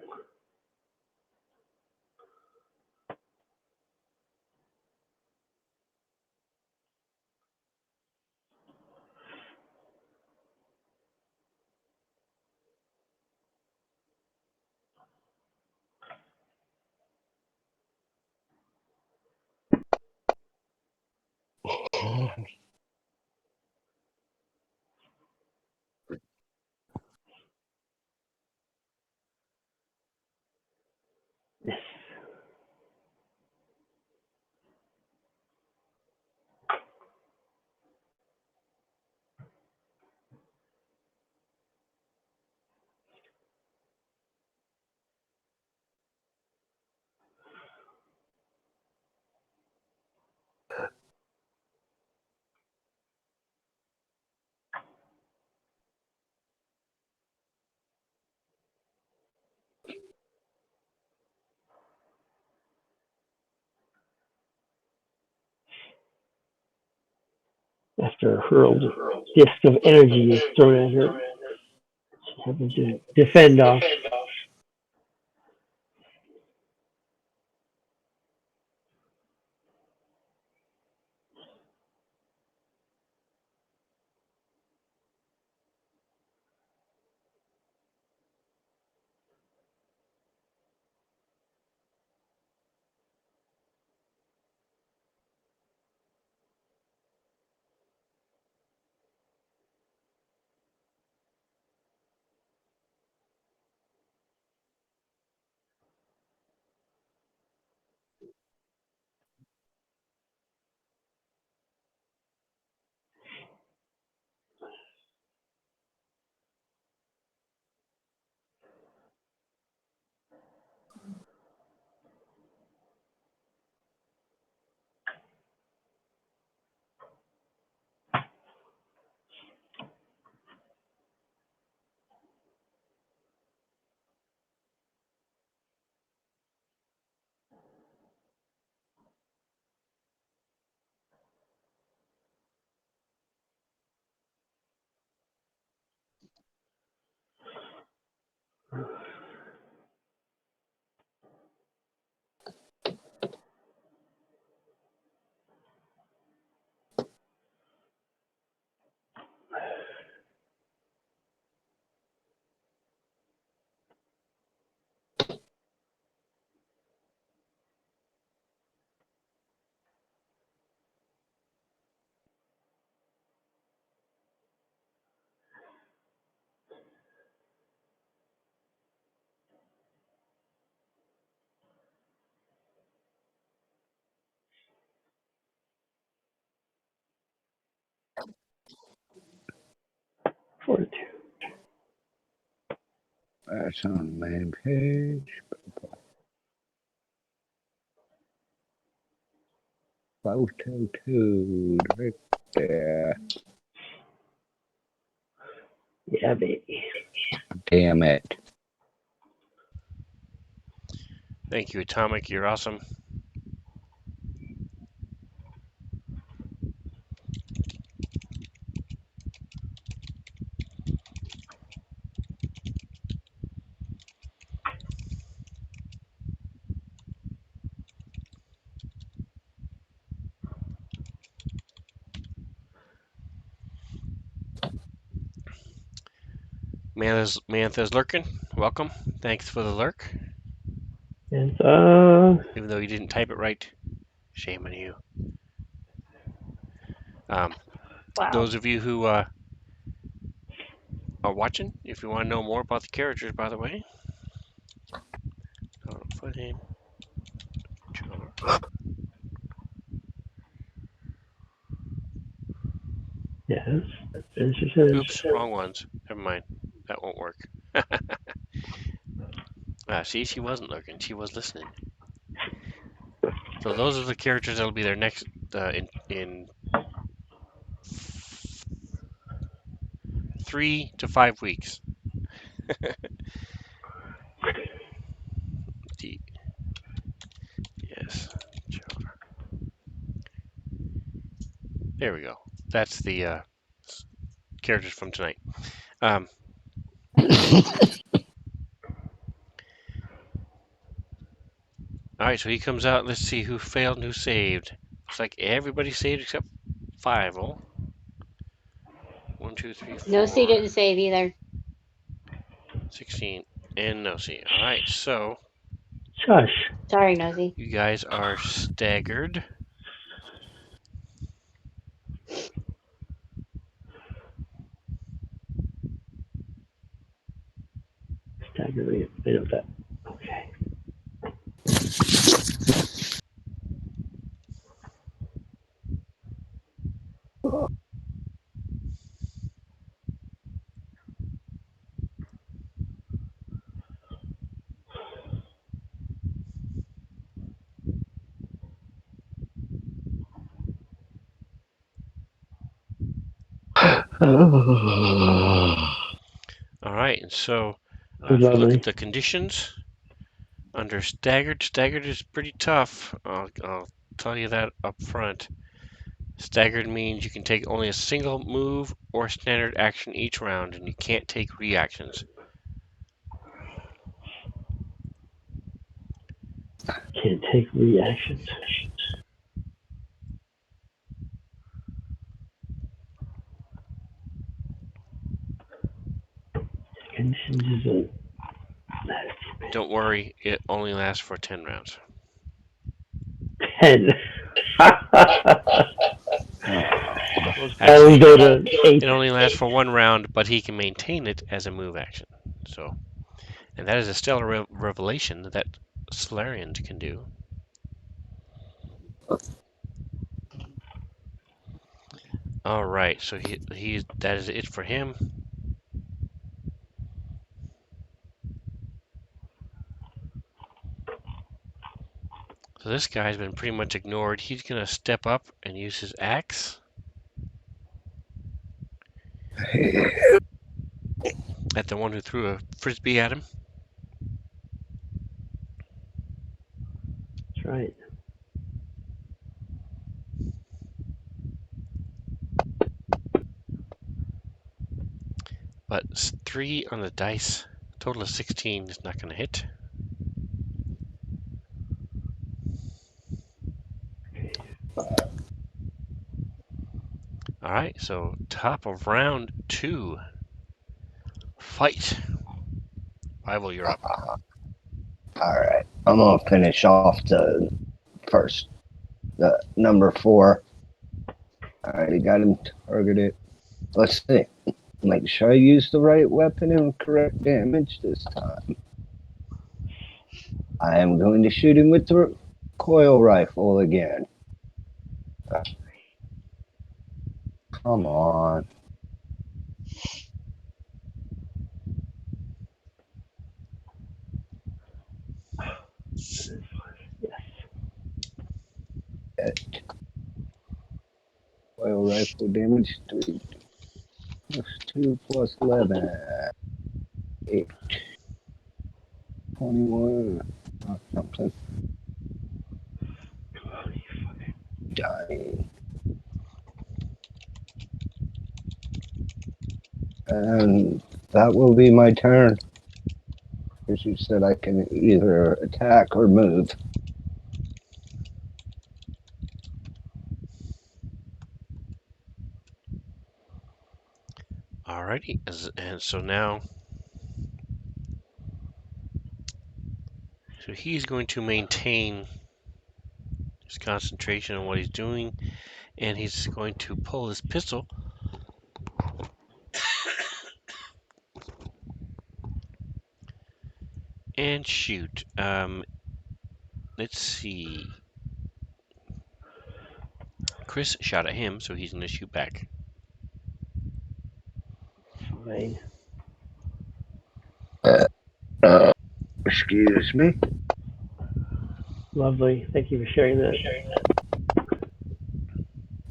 Yes. After a hurled disc of energy is thrown at her, she's having to defend off. Fortitude. That's on the main page. Photo right there. Yeah, baby. Damn it. Thank you, Atomic. You're awesome. Mantha's lurking. Welcome. Thanks for the lurk. And Even though you didn't type it right, shame on you. Wow. Those of you who are watching, if you want to know more about the characters, by the way, Flame, Char. yes, as you said. Oops, wrong ones. Never mind. That won't work. See, she wasn't looking. She was listening. So those are the characters that'll be there next in 3 to 5 weeks. Yes. There we go. That's the characters from tonight. All right, so he comes out. Let's see who failed and who saved. Looks like everybody saved except Fivel. 1, 2, 3, No, C 4, didn't save either. 16, and no C. All right, so Shush. Sorry, Nosy. you guys are staggered. Staggeringly, I know that. Okay. All right, and so It was if we look lovely. at the conditions under staggered, staggered is pretty tough. I'll tell you that up front. Staggered means you can take only a single move or standard action each round, and you can't take reactions. Can't take reactions. Conditions isn't. Don't worry, it only lasts for 10 rounds. 10. Actually, Always go to 8. it only lasts for 1 round, but he can maintain it as a move action. So, and that is a stellar revelation that Solarian can do. All right, so he that is it for him. So this guy's been pretty much ignored. He's gonna step up and use his axe at the one who threw a frisbee at him. That's right. But 3 on the dice, total of 16 is not gonna hit. All right, so top of round 2. Fight. Rival, you're up. All right, I'm gonna finish off the first, the number 4. I already got him targeted. Let's see. Make sure I use the right weapon and correct damage this time. I am going to shoot him with the coil rifle again. Come on. Yes. Coil rifle damage 3 plus 2 plus 11. 8. 21. Something. Dying. And that will be my turn. As you said, I can either attack or move. Alrighty, and so now So he's going to maintain his concentration on what he's doing, and he's going to pull his pistol and shoot. Let's see. Chris shot at him, so he's going to shoot back. Fine. Excuse me. Lovely. Thank you for sharing that.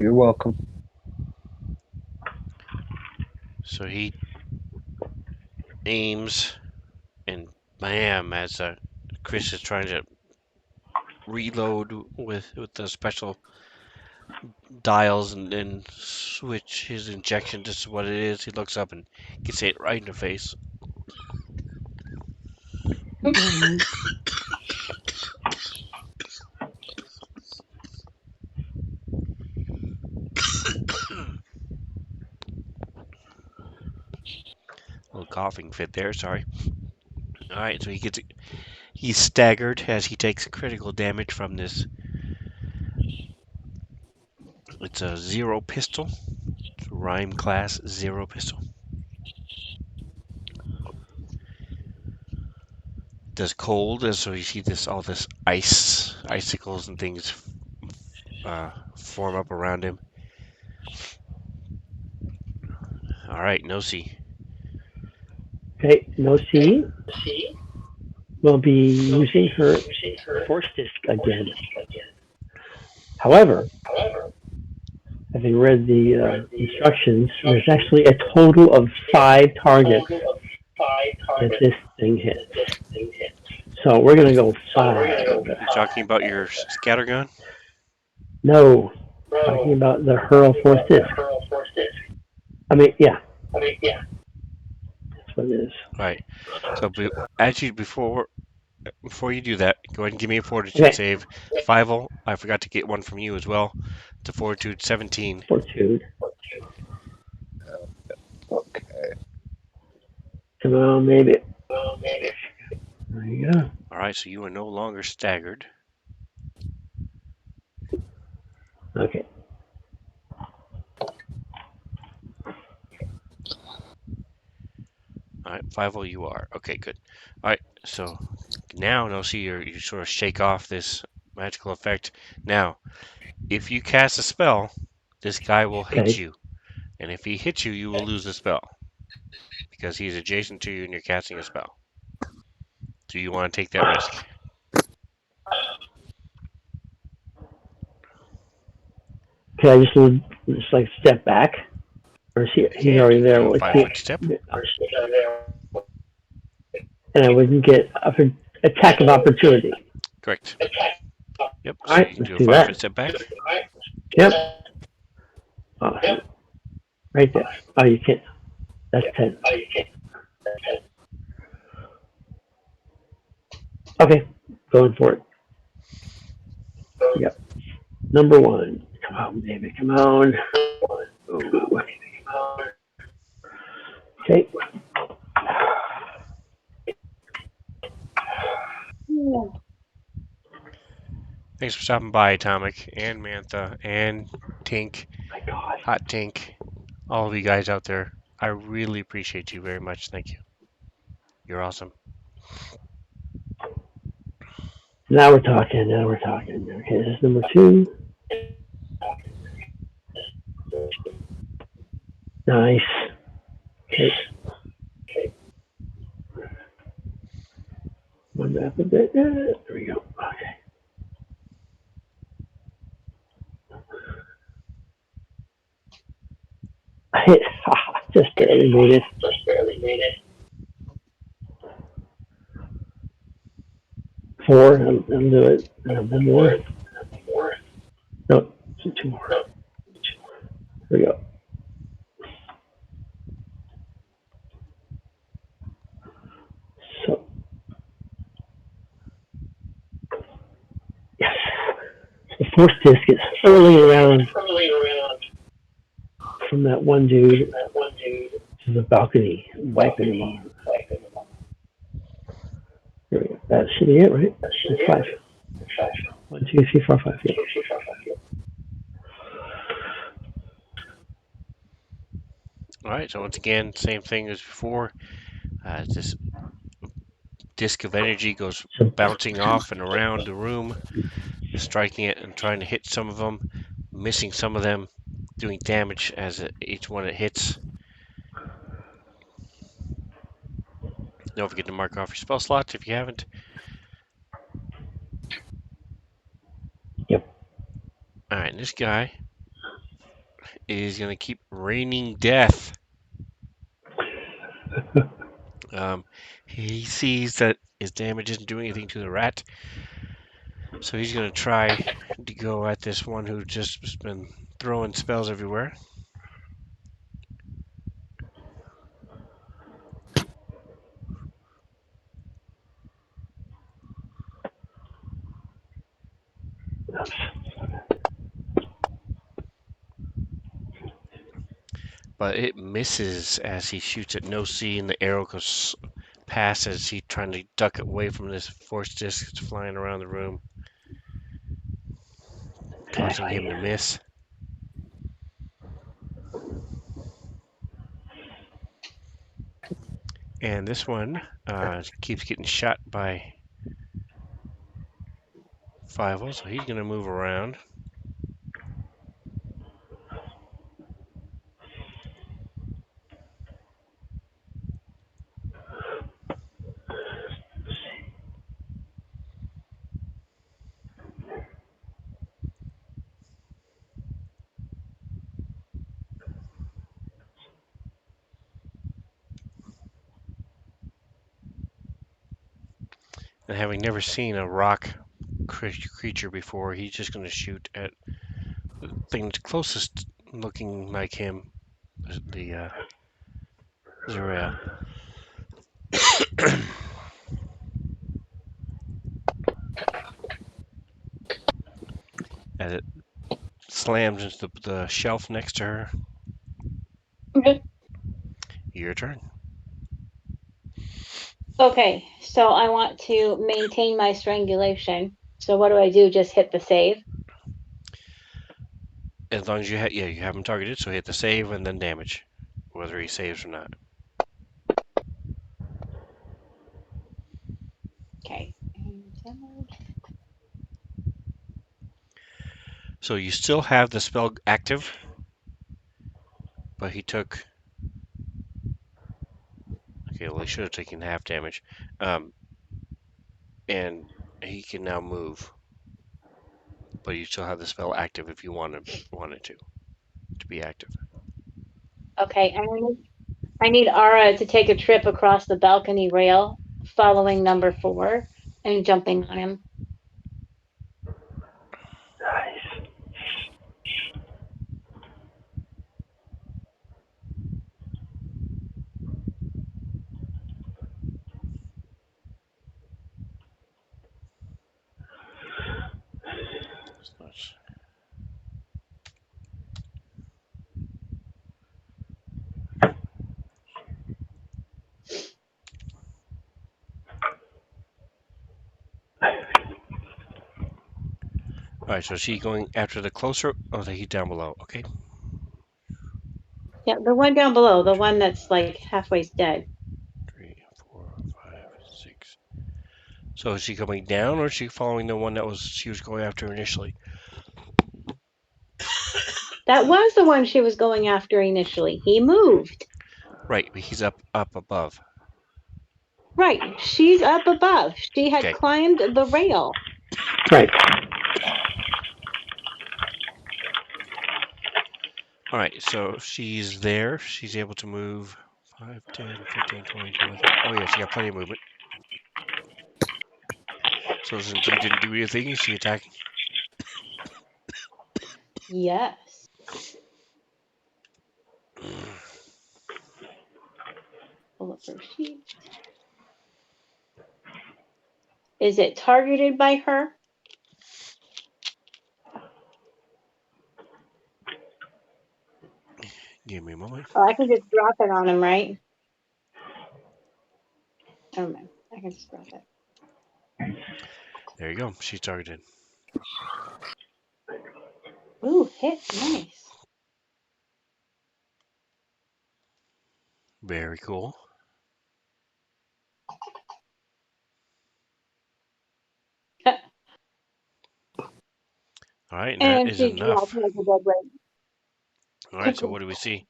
You're welcome. So he aims, and bam! As Chris is trying to reload with the special dials and switch his injection to what it is, he looks up and gets hit right in the face. Little coughing fit there. Sorry. All right, so he's staggered as he takes critical damage from this. It's a zero pistol. It's a Rhyme class zero pistol. Does cold, and so you see all this icicles and things form up around him. All right, no C. Okay, no C will be using her force disc again. However, having read the instructions, there's actually a total of 5 targets that this thing hits. So we're going to go 5. You're talking about your scattergun? No, talking about the hurl force disc. I mean, yeah. That's what it is. All right. So actually, before you do that, go ahead and give me a fortitude save. 5 I forgot to get one from you as well. To fortitude 17. Fortitude. Okay. Come on, maybe. There you go. All right, so you are no longer staggered. Okay. All right, 5 you are. Okay, good. All right, so now no see you sort of shake off this magical effect. Now, if you cast a spell, this guy will hit you. And if he hits you, you will lose the spell. Because he's adjacent to you and you're casting a spell. Do you want to take that risk? Can I just like step back? Or is he's already there? Do a 5-foot step. And I wouldn't get an attack of opportunity. Correct. Yep, so All right, you can do let's a do 5-foot that. step back. Yep. Awesome. Right there. Oh, you can't. That's 10. Okay, going for it. Yep. Number 1. Come on, baby. Come on. Ooh. Okay. Thanks for stopping by, Atomic, and Mantha, and Tink, My God. Hot Tink, all of you guys out there. I really appreciate you very much. Thank you. You're awesome. Now we're talking. Okay, this is number 2. Nice. Okay. One up a bit. There we go. Okay. I hit. Just barely made it. 4. I'll do it. One more. No, 2 more. There we go. So, yes. The force disc is hurling around from that one dude to the balcony, wiping him off. There we go. That's should be it, right? It's 5. 1, 2, 3, 4, 5. Yeah. All right, so once again, same thing as before. This disc of energy goes So, bouncing off and around the room, striking it and trying to hit some of them, missing some of them, doing damage as each one it hits. Don't forget to mark off your spell slots if you haven't. yep. All right, this guy is going to keep raining death. He sees that his damage isn't doing anything to the rat, so he's going to try to go at this one who just has been throwing spells everywhere. But it misses as he shoots at no C, and the arrow goes past as he's trying to duck away from this force disc that's flying around the room, causing him to miss. And this one keeps getting shot by Fivel, so he's going to move around. And having never seen a rock creature before, he's just going to shoot at the thing that's closest looking like him, the Zuriel. As it slams into the shelf next to her. Okay. Your turn. Okay, so I want to maintain my strangulation. So what do I do? Just hit the save? As long as you have him targeted, so hit the save and then damage, whether he saves or not. Okay. So you still have the spell active, but he took. Okay, well he should have taken half damage, and he can now move. But you still have the spell active if you wanted to be active. Okay, I need Ara to take a trip across the balcony rail, following number 4 and jumping on him. Nice. All right, so is he going after the closer? Oh, he's down below. Okay. Yeah, the one down below, the one that's like halfway dead. 3, 4, 5, 6. So is she coming down, or is she following the one that she was going after initially? That was the one she was going after initially. He moved. Right, but he's up above. Right, she's up above. She had Okay. climbed the rail. Right. All right, so she's there. She's able to move 5, 10, 15, 20, 25. Oh, yeah, she got plenty of movement. So since you didn't do anything, is she attacking? Yes. Pull up her sheet. Is it targeted by her? Give me a moment. Oh, I can just drop it on him, right? Never mind. I can just drop it. There you go. She's targeted. Ooh, hit. Nice. Very cool. All right, and that And is she dropped enough. like a dead weight. All right, so what do we see?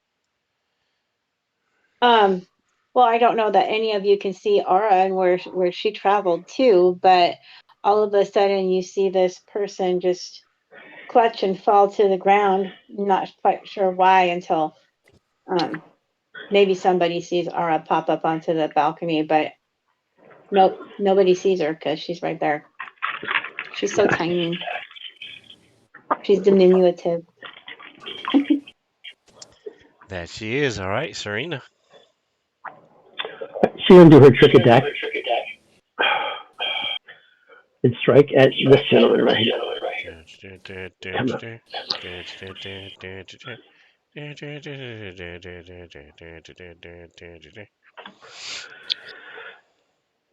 Um, well, I don't know that any of you can see Aura and where she traveled to, but all of a sudden you see this person just clutch and fall to the ground. Not quite sure why until um, maybe somebody sees Aura pop up onto the balcony, but nope, nobody sees her because she's right there. She's so tiny. She's diminutive. That she is. All right, Serena. She's gonna do her trick attack and strike at this gentleman right here. Come on.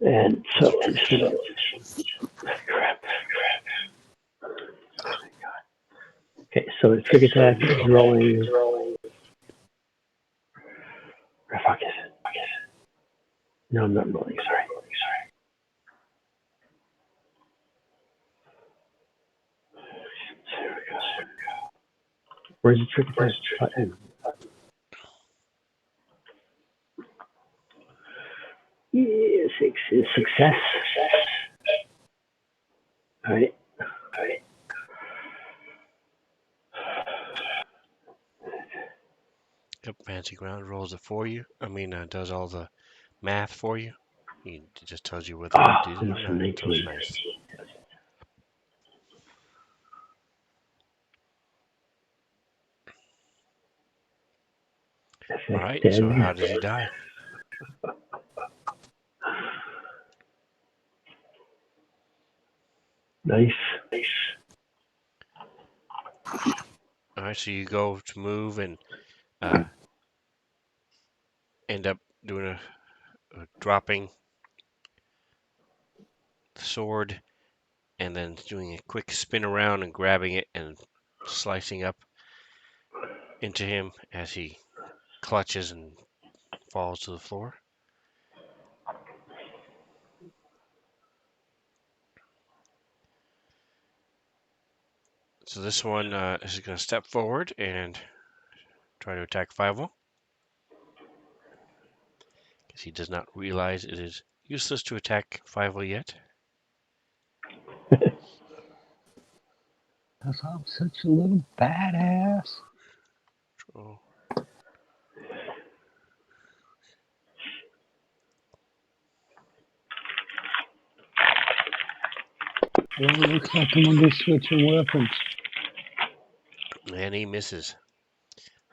And What's so your trick he's attack? gonna crap. Okay, so the trick attack is rolling. Where the fuck is it? No, I'm not rolling. Sorry. There we go. Where's the trick attack button? Yeah, success. All right. Yep, Fancy Ground rolls it for you. Does all the math for you. He just tells you whether you Oh, did it or almost a not. So it's 19. nice. All Effect right, so 10. how does he die? Nice. All right, so you go to move and uh, end up doing dropping the sword and then doing a quick spin around and grabbing it and slicing up into him as he clutches and falls to the floor. So this one is going to step forward and try to attack Fievel because he does not realize it is useless to attack Fievel yet. Because I'm such a little badass. Oh, Well, it looks like I'm going to be switching weapons. and he misses.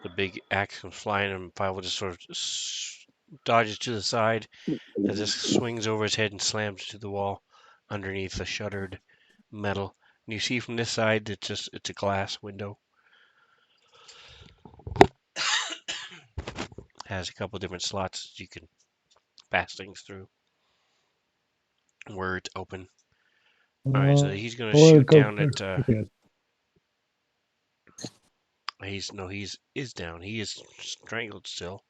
The big axe comes flying and Fievel just sort of dodges to the side as this swings over his head and slams to the wall underneath the shuttered metal. And you see from this side, it's a glass window. Has a couple different slots you can pass things through where it's open. All right, so he's gonna I'll let it shoot go down first. at. Okay. He's is down. He is strangled still.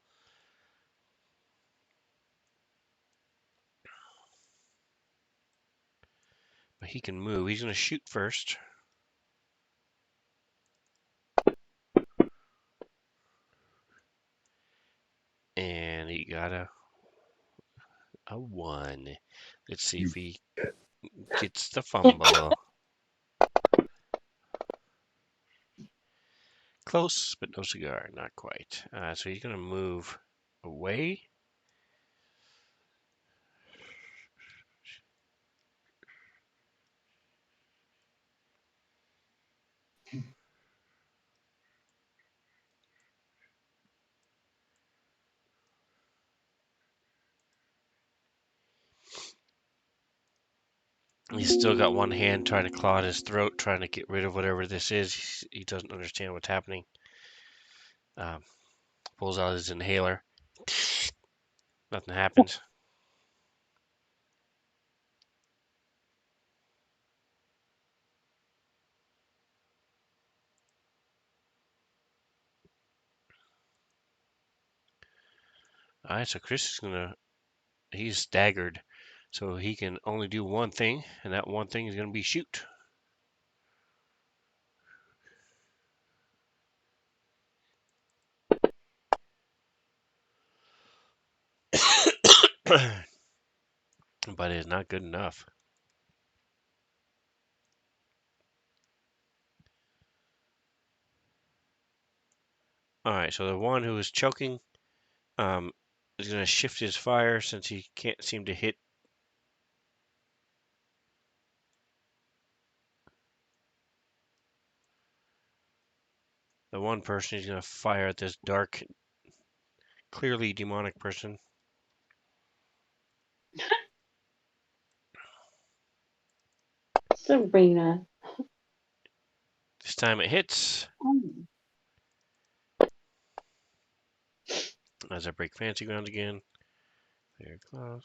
But he can move. He's gonna shoot first. And he got a one. Let's see if he gets the fumble. Close, but no cigar. Not quite. So he's gonna move away. He's still got one hand trying to claw at his throat, trying to get rid of whatever this is. He doesn't understand what's happening. Um, Pulls out his inhaler. Nothing happens. All right, so Chris is he's staggered, so he can only do one thing, and that one thing is gonna be shoot. But it's not good enough. All right, so the one who is choking um, is going to shift his fire since he can't seem to hit the one person. He's going to fire at this dark, clearly demonic person. Sabrina. This time it hits Oh. as I break fancy ground again. Very close.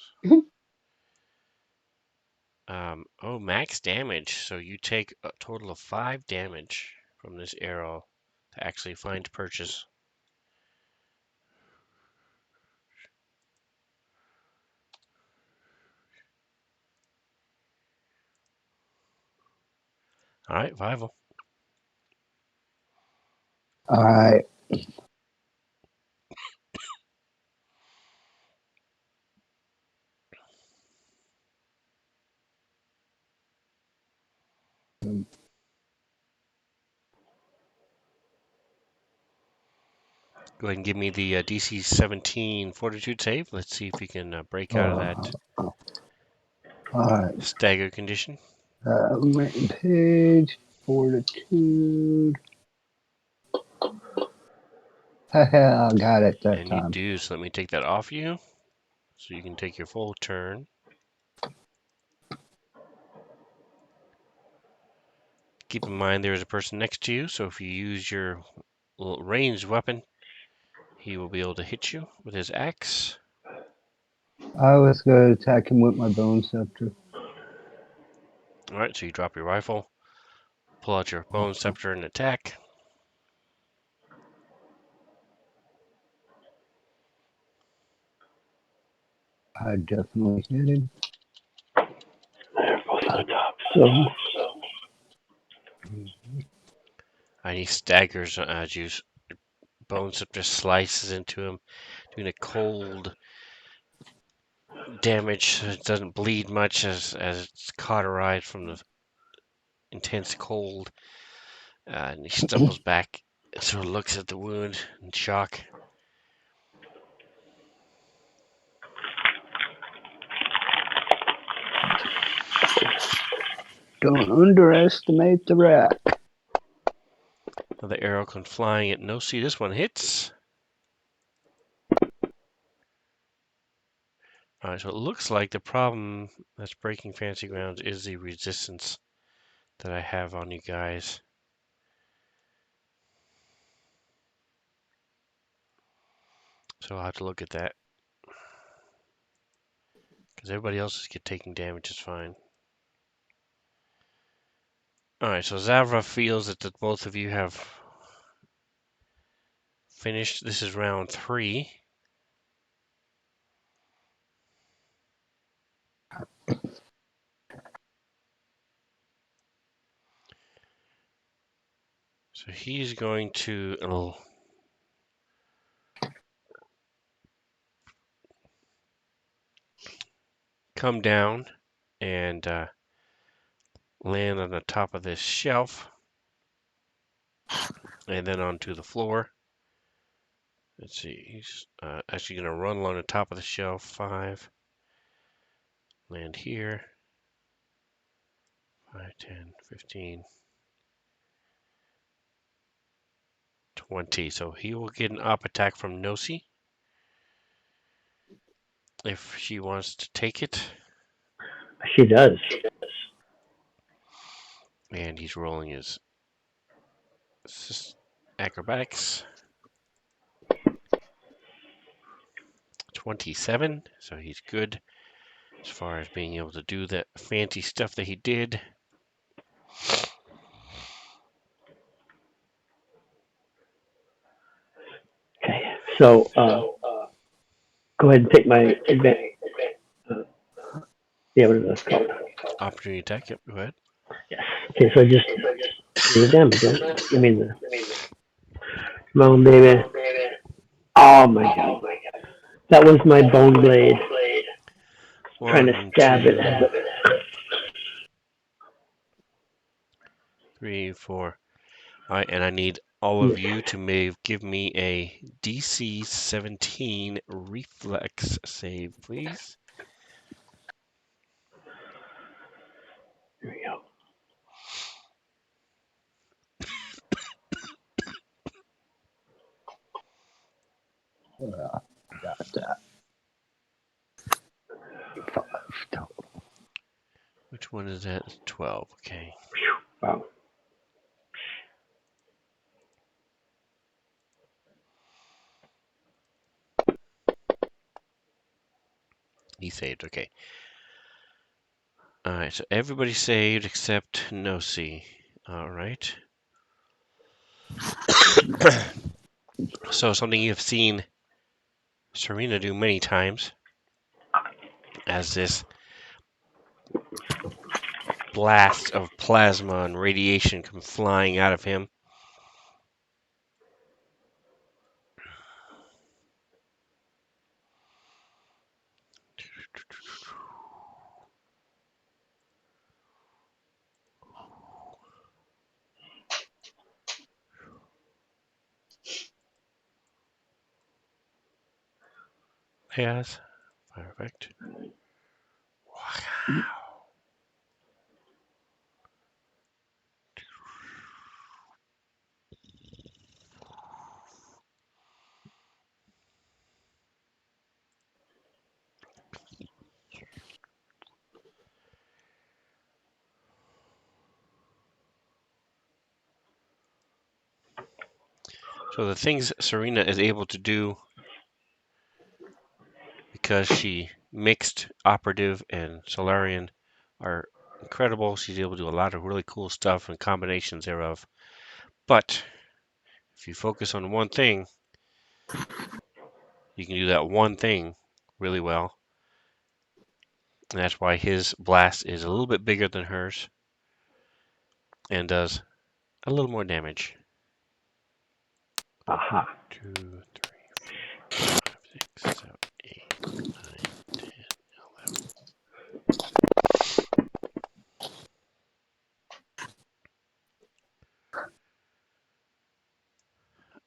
Oh, max damage. So you take a total of 5 damage from this arrow to actually find purchase. All right, Vival. All right. Go ahead and give me the DC 17 Fortitude save. Let's see if you can break out of that All right. stagger condition. Main page, fortitude. I got it that And you time. do, so let me take that off you. So you can take your full turn. Keep in mind there is a person next to you, so if you use your ranged weapon, he will be able to hit you with his axe. I was going to attack him with my bone scepter. Alright, so you drop your rifle, pull out your bone scepter and attack. I definitely hit him. There goes to the top. So And he staggers as you bone scepter slices into him, doing a cold damage. It doesn't bleed much as it's cauterized from the intense cold. And he stumbles back and sort of looks at the wound in shock. Don't underestimate the rat. Another arrow comes flying at Nosy. This one hits. Alright, so it looks like the problem that's breaking fancy grounds is the resistance that I have on you guys. So I'll have to look at that. Because everybody else is taking damage is fine. Alright, so Zavra feels that the both of you have finished. This is round 3. So he's going to come down and land on the top of this shelf and then onto the floor. Let's see, he's actually going to run along the top of the shelf. 5, land here. 5, 10, 15, 20. So he will get an up attack from Nosy if she wants to take it. she does. And he's rolling his acrobatics. 27, so he's good as far as being able to do that fancy stuff that he did. Okay. So go ahead and take my advantage. Yeah, what is this called? Opportunity attack. Yep. Go ahead. Yes. Okay, so I just do the damage. Right? I mean, come on, baby. Oh my god. That was my bone blade trying to One, stab it. two, 3, 4. All right, and I need all of you to give me a DC 17 reflex save, please. Here we go. Got that. 5. Which one is that? 12. Okay. Wow. He saved. Okay. All right, so everybody saved except Nosi. All right. So something you've seen Serena do many times as this blast of plasma and radiation come flying out of him. Yes. Perfect. Wow. So the things Serena is able to do because she mixed Operative and Solarian are incredible. She's able to do a lot of really cool stuff and combinations thereof. But if you focus on one thing, you can do that one thing really well. And that's why his blast is a little bit bigger than hers and does a little more damage. Aha. 2, 3, 4, 5, 6, 7, 8, 9, 10, 11.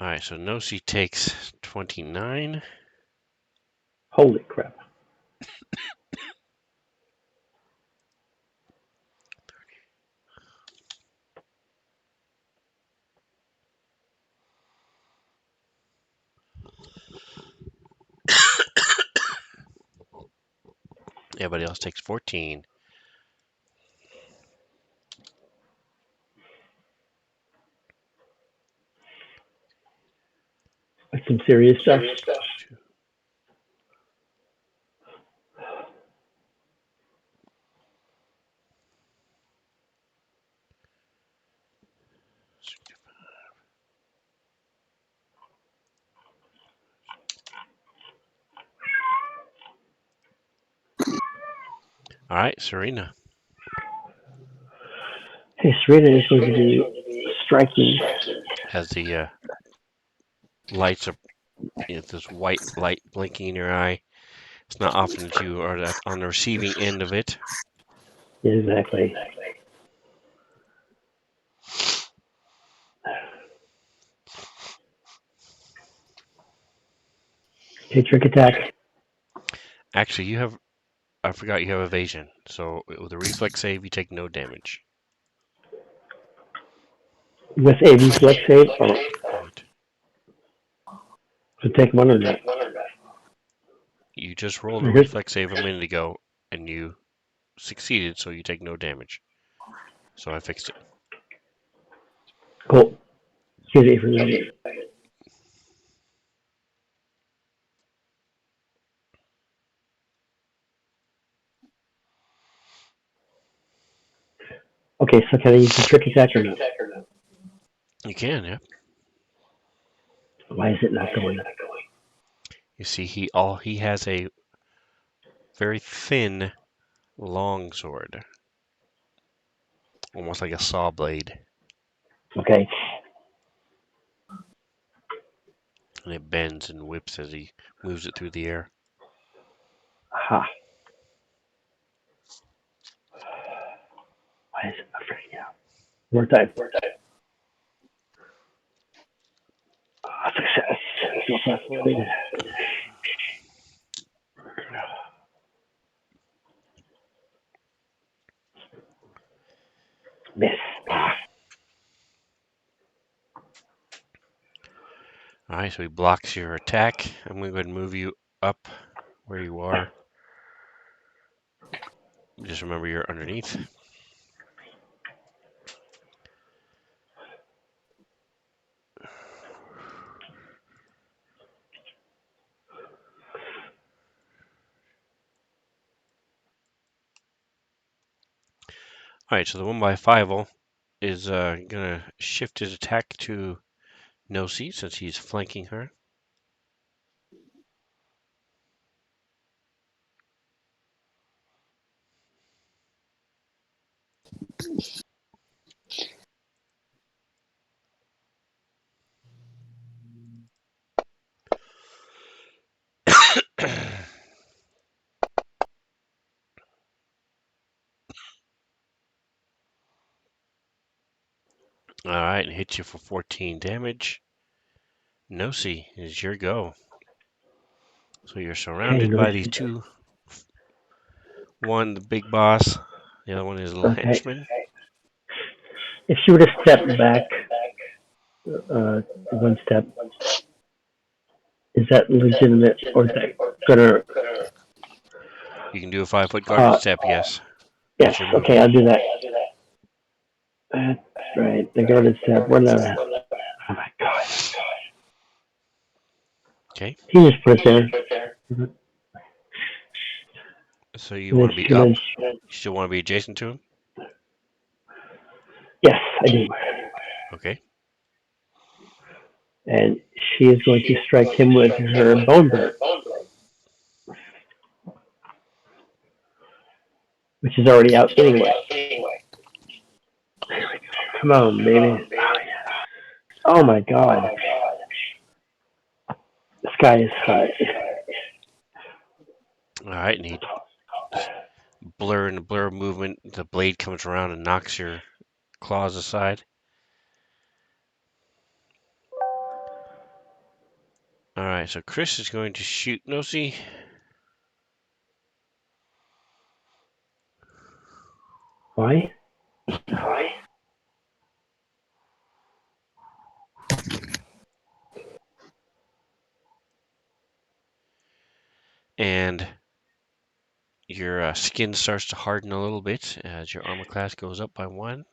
All right, so Nosi takes 29. Holy crap. Everybody else takes 14. That's some serious stuff. All right, Serena. Hey, Serena is going to be striking. Has the lights of this white light blinking in your eye. It's not often that you are on the receiving end of it. Exactly. Okay, trick attack. Actually, I forgot you have evasion. So with a reflex save, you take no damage. With a reflex save, or Right. to take one or not. You just rolled a Here's, reflex save a minute ago, and you succeeded, so you take no damage. So I fixed it. cool. Excuse me for a second. Okay, so can I use the trick attack or not? You can, yeah. Why is it not going? You see, he has a very thin, long sword, almost like a saw blade, Okay. and it bends and whips as he moves it through the air. Ha. Why is it afraid now? More time. Success. So fascinating. Miss. All right, so he blocks your attack. I'm going to go ahead and move you up where you are. Just remember you're underneath. All right, so the 1x5 is going to shift his attack to Nosy since he's flanking her. All right, and hits you for 14 damage. Nosy is your go. So you're Okay, surrounded by these Lucy. two. One, the big boss. The other one is a little Okay. henchman. If she were to step back, one step, is that legitimate or is that gonna? You can do a 5-foot guarded step, yes. Yes. That's your Okay, movement. I'll do that. That's right. The guarded step. Where the? Oh my God. Okay. He just put it there. And So you then want to be she's gonna. up. You still want to be adjacent to him? Yes, I do. Okay. And she is going to strike him with her bone blade, which is already out anyway. There we go. Come on, baby. Oh, yeah. Oh my God. This guy is hot. All right, and he blur movement. The blade comes around and knocks your claws aside. All right, so Chris is going to shoot Nosy. Why? And your skin starts to harden a little bit as your armor class goes up by 1.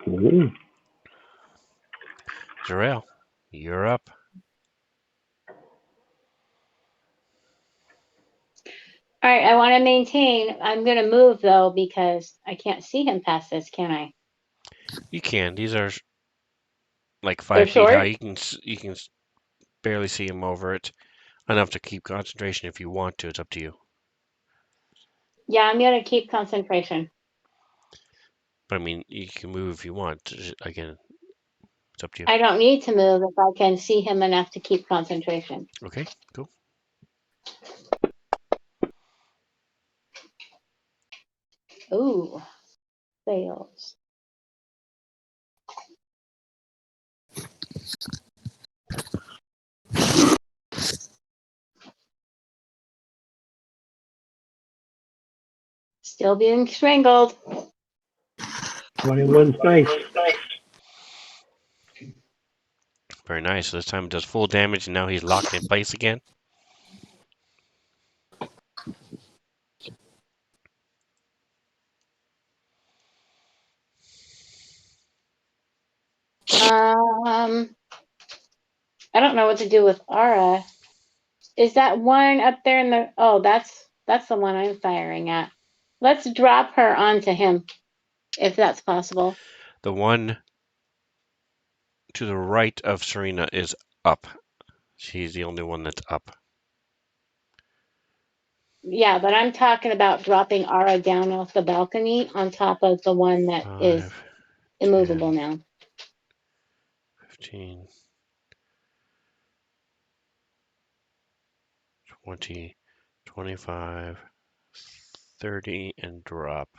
Ooh. Zarel, you're up. All right, I want to maintain. I'm going to move though because I can't see him past this, can I? You can. These are like They're 5 feet high. short. You can barely see him over it. Enough to keep concentration if you want to. It's up to you. Yeah, I'm going to keep concentration. But I mean, you can move if you want. Again, it's up to you. I don't need to move if I can see him enough to keep concentration. Okay, cool. Ooh, fails. Still being strangled. 21's nice. Very nice. So this time it does full damage, and now he's locked in place again. I don't know what to do with Ara. Is that one up there in the? Oh, that's the one I'm firing at. Let's drop her onto him, if that's possible. The one to the right of Serena is up. She's the only one that's up. Yeah, but I'm talking about dropping Ara down off the balcony on top of the one that is 5, immovable 10, now. 15, 20, 25, 30, and drop.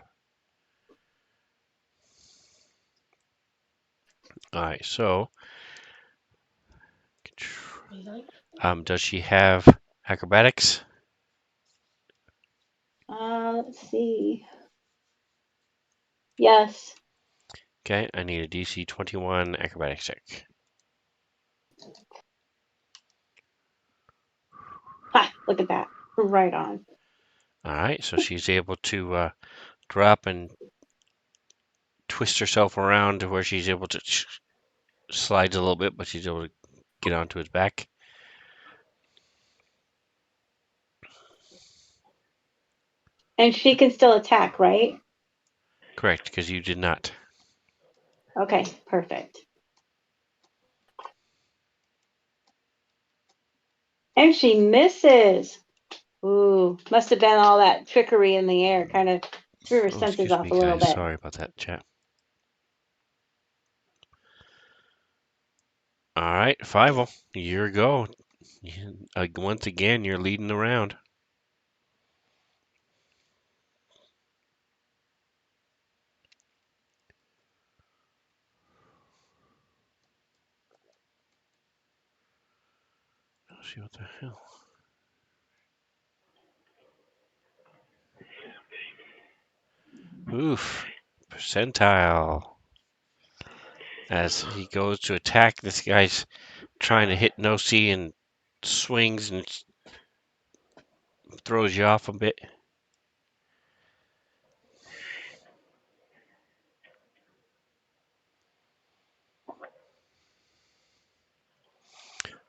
All right, so does she have acrobatics? Let's see. Yes. Okay, I need a DC 21 acrobatics check. Ha! Look at that. Right on. All right, so she's able to drop and twist herself around to where she's able to slides a little bit, but she's able to get onto his back. And she can still attack, right? Correct, because you did not. Okay, perfect. And she misses. Ooh, must have been all that trickery in the air. Kind of threw her Oh, senses excuse off me, a little guys. bit. Sorry about that, chat. All right, Fivel, your go. Once again, you're leading the round. Let's see what the hell. Oof. Percentile. As he goes to attack, this guy's trying to hit no C and swings and throws you off a bit.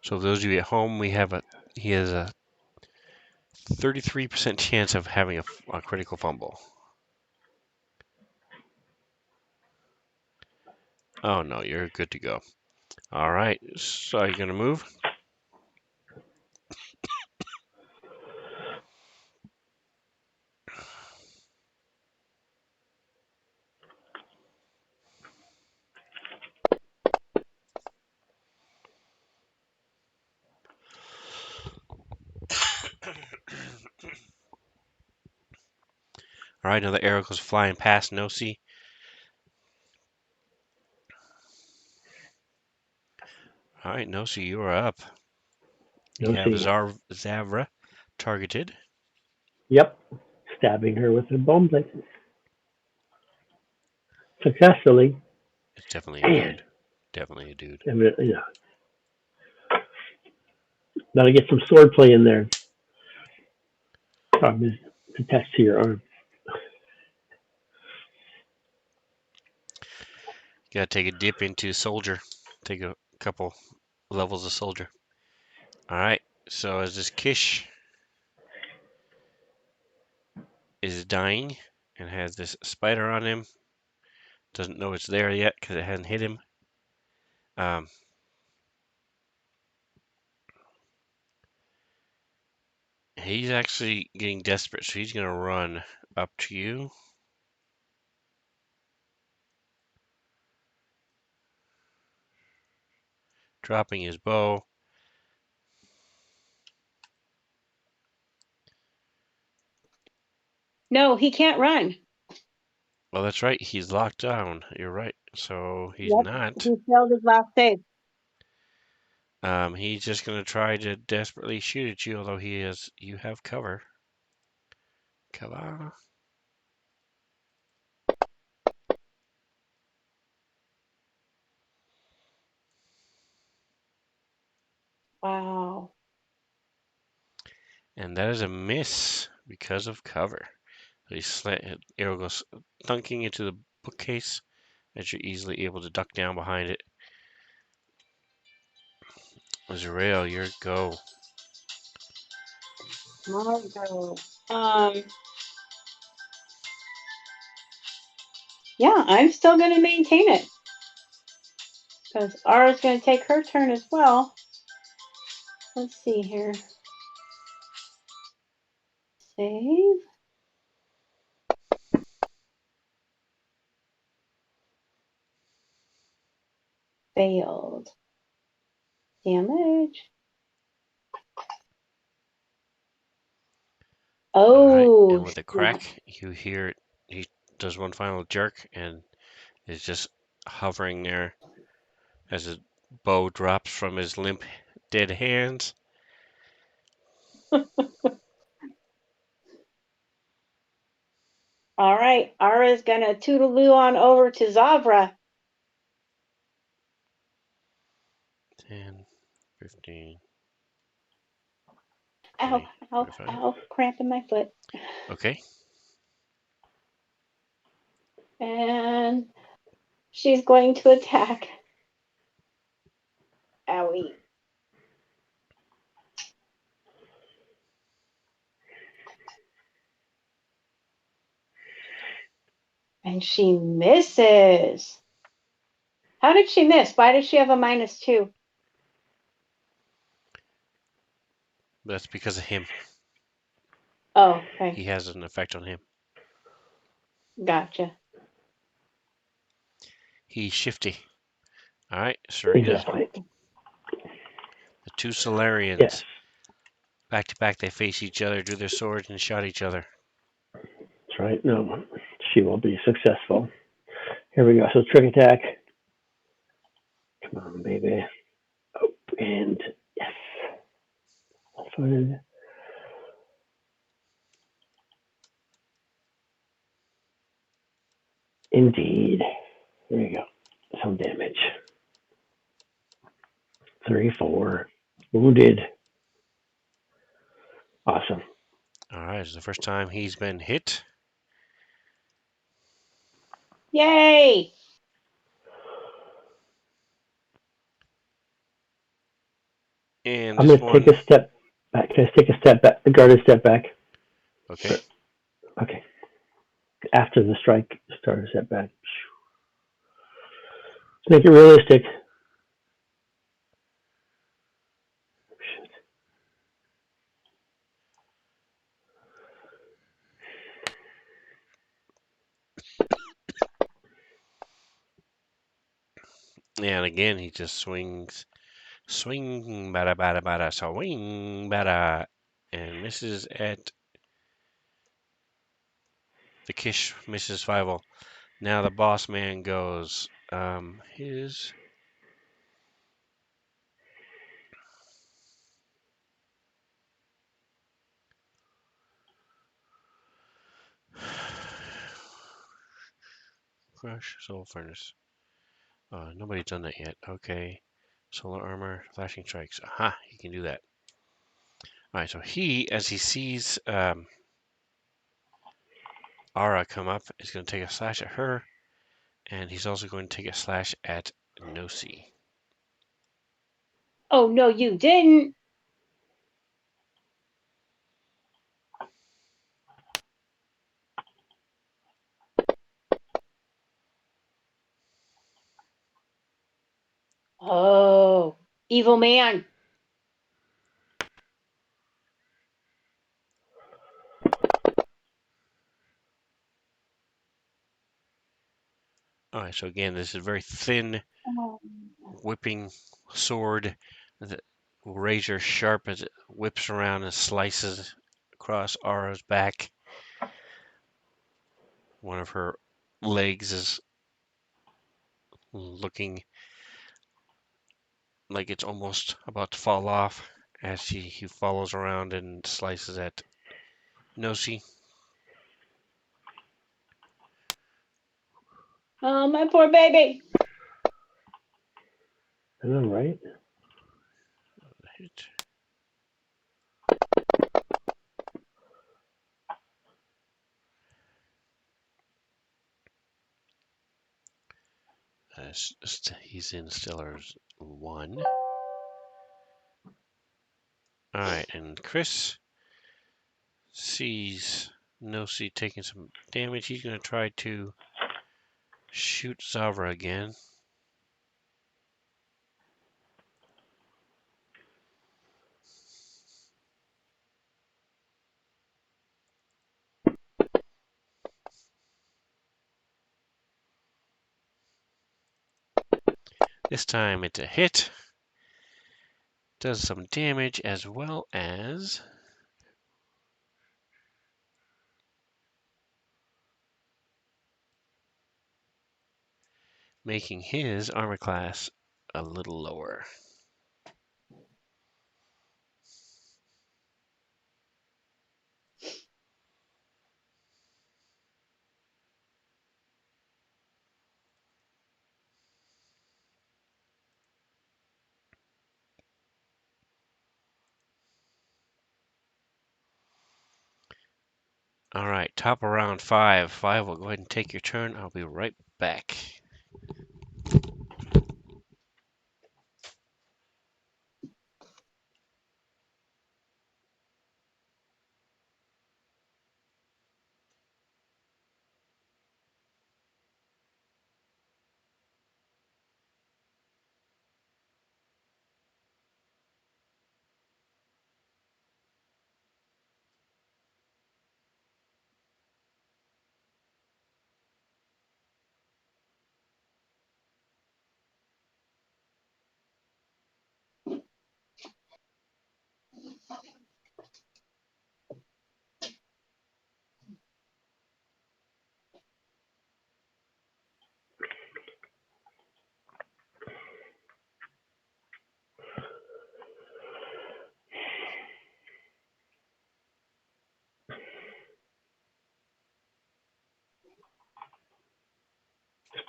So those of you at home, he has a 33% chance of having a critical fumble. Oh no, you're good to go. All right, so are you gonna move? All right, another arrow goes flying past Nosy. All right, Nosy, you are up. You have Nosy. Zavra targeted. Yep. Stabbing her with her bone blades. Successfully. It's definitely a Man. dude. Definitely a dude. I mean, gotta get some sword play in there. Problem is, it's attached to your arm. You gotta take a dip into soldier. Take a couple levels of soldier. All right. So as this Kish is dying and has this spider on him, doesn't know it's there yet because it hasn't hit him. Um, he's actually getting desperate, so he's gonna run up to you. Dropping his bow. No, he can't run. Well, that's right. He's locked down. You're right. So he's Yep, not. he failed his last save. He's just gonna try to desperately shoot at you, although you have cover. Cover. Wow. And that is a miss because of cover. So arrow goes thunking into the bookcase as you're easily able to duck down behind it. Azrael, your go. My go. Yeah, I'm still going to maintain it because Ara's going to take her turn as well. Let's see here. Save. Failed. Damage. All right, Oh, and with a crack, you hear it. He does one final jerk and is just hovering there as a bow drops from his limp, dead hands. all right. Ara's gonna toodaloo on over to Zavra. 10, 15, Ow, 20, ow, 25. ow, cramp in my foot. Okay. And she's going to attack. Owie. And she misses. How did she miss? Why does she have a -2? That's because of him. Oh, okay. He has an effect on him. Gotcha. He's shifty. All right, Serena. Exactly. The two Yes. Solarians. Back to back, they face each other, drew their swords, and shot each other. That's right. No, she will be successful. Here we go. So trick attack. Come on, baby. Oh, and yes. Fun. Indeed. There you go. Some damage. 3, 4. Wounded. Awesome. All right, it's the first time he's been hit. Yay! And I'm this going to take one, a step back. Can I take a step back? The guarded step back. okay. Okay. After the strike, start a step back. Let's make it realistic. And again, he just swings, bada bada bada, swing bada, and misses at the Kish, misses Fievel. Now the boss man goes. His crush soul furnace. Nobody's done that yet. Okay. Solar armor, flashing strikes. Aha, he can do that. All right, so he, as he sees Ara come up, is going to take a slash at her, and he's also going to take a slash at Nosi. Oh, no, you didn't. Oh, evil man. All right, so again, this is a very thin, Oh. whipping sword, the razor sharp as it whips around and slices across Ara's back. One of her legs is looking like it's almost about to fall off as he follows around and slices at Nosi. Oh, my poor baby. I know, right? Hit. He's in Stellar's 1. All right, and Chris sees Nosi taking some damage. He's going to try to shoot Zavra again. This time it's a hit. Does some damage as well as making his armor class a little lower. All right, top of round 5. 5 will go ahead and take your turn. I'll be right back.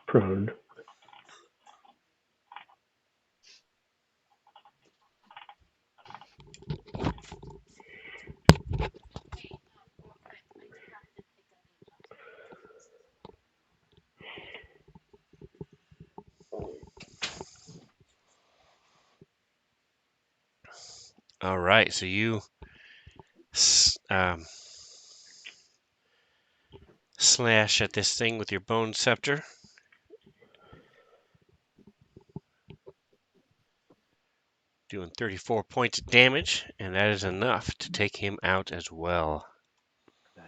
Prone. All right, so you slash at this thing with your bone scepter. Doing 34 points of damage, and that is enough to take him out as well. Nice.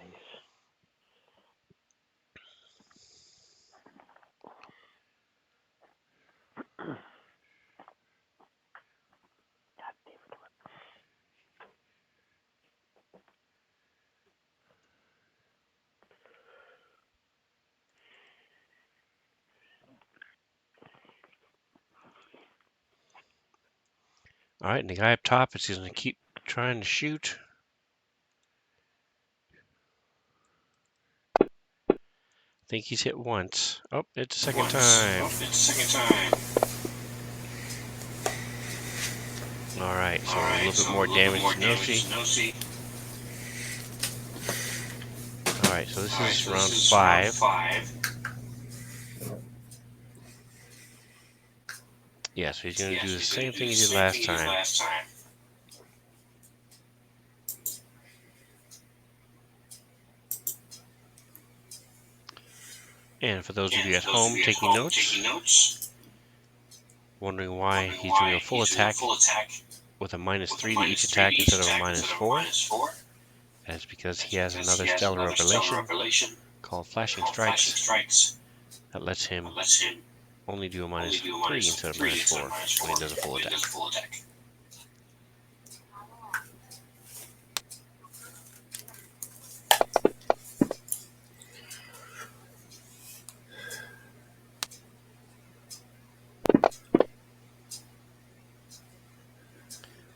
All right, and the guy up top is going to keep trying to shoot. I think he's hit once. Oh, it's a second time. All right, so a little bit more damage to Nosi. All right, so this is round 5. Yeah, so he's going to do the same thing he did last time. And for those of you at home taking notes, wondering why he's doing a full attack with a -3 to each attack instead of a -4, that's because he has another stellar revelation called Flashing Strikes that lets him only do a -3 instead of -4 when he does a full attack.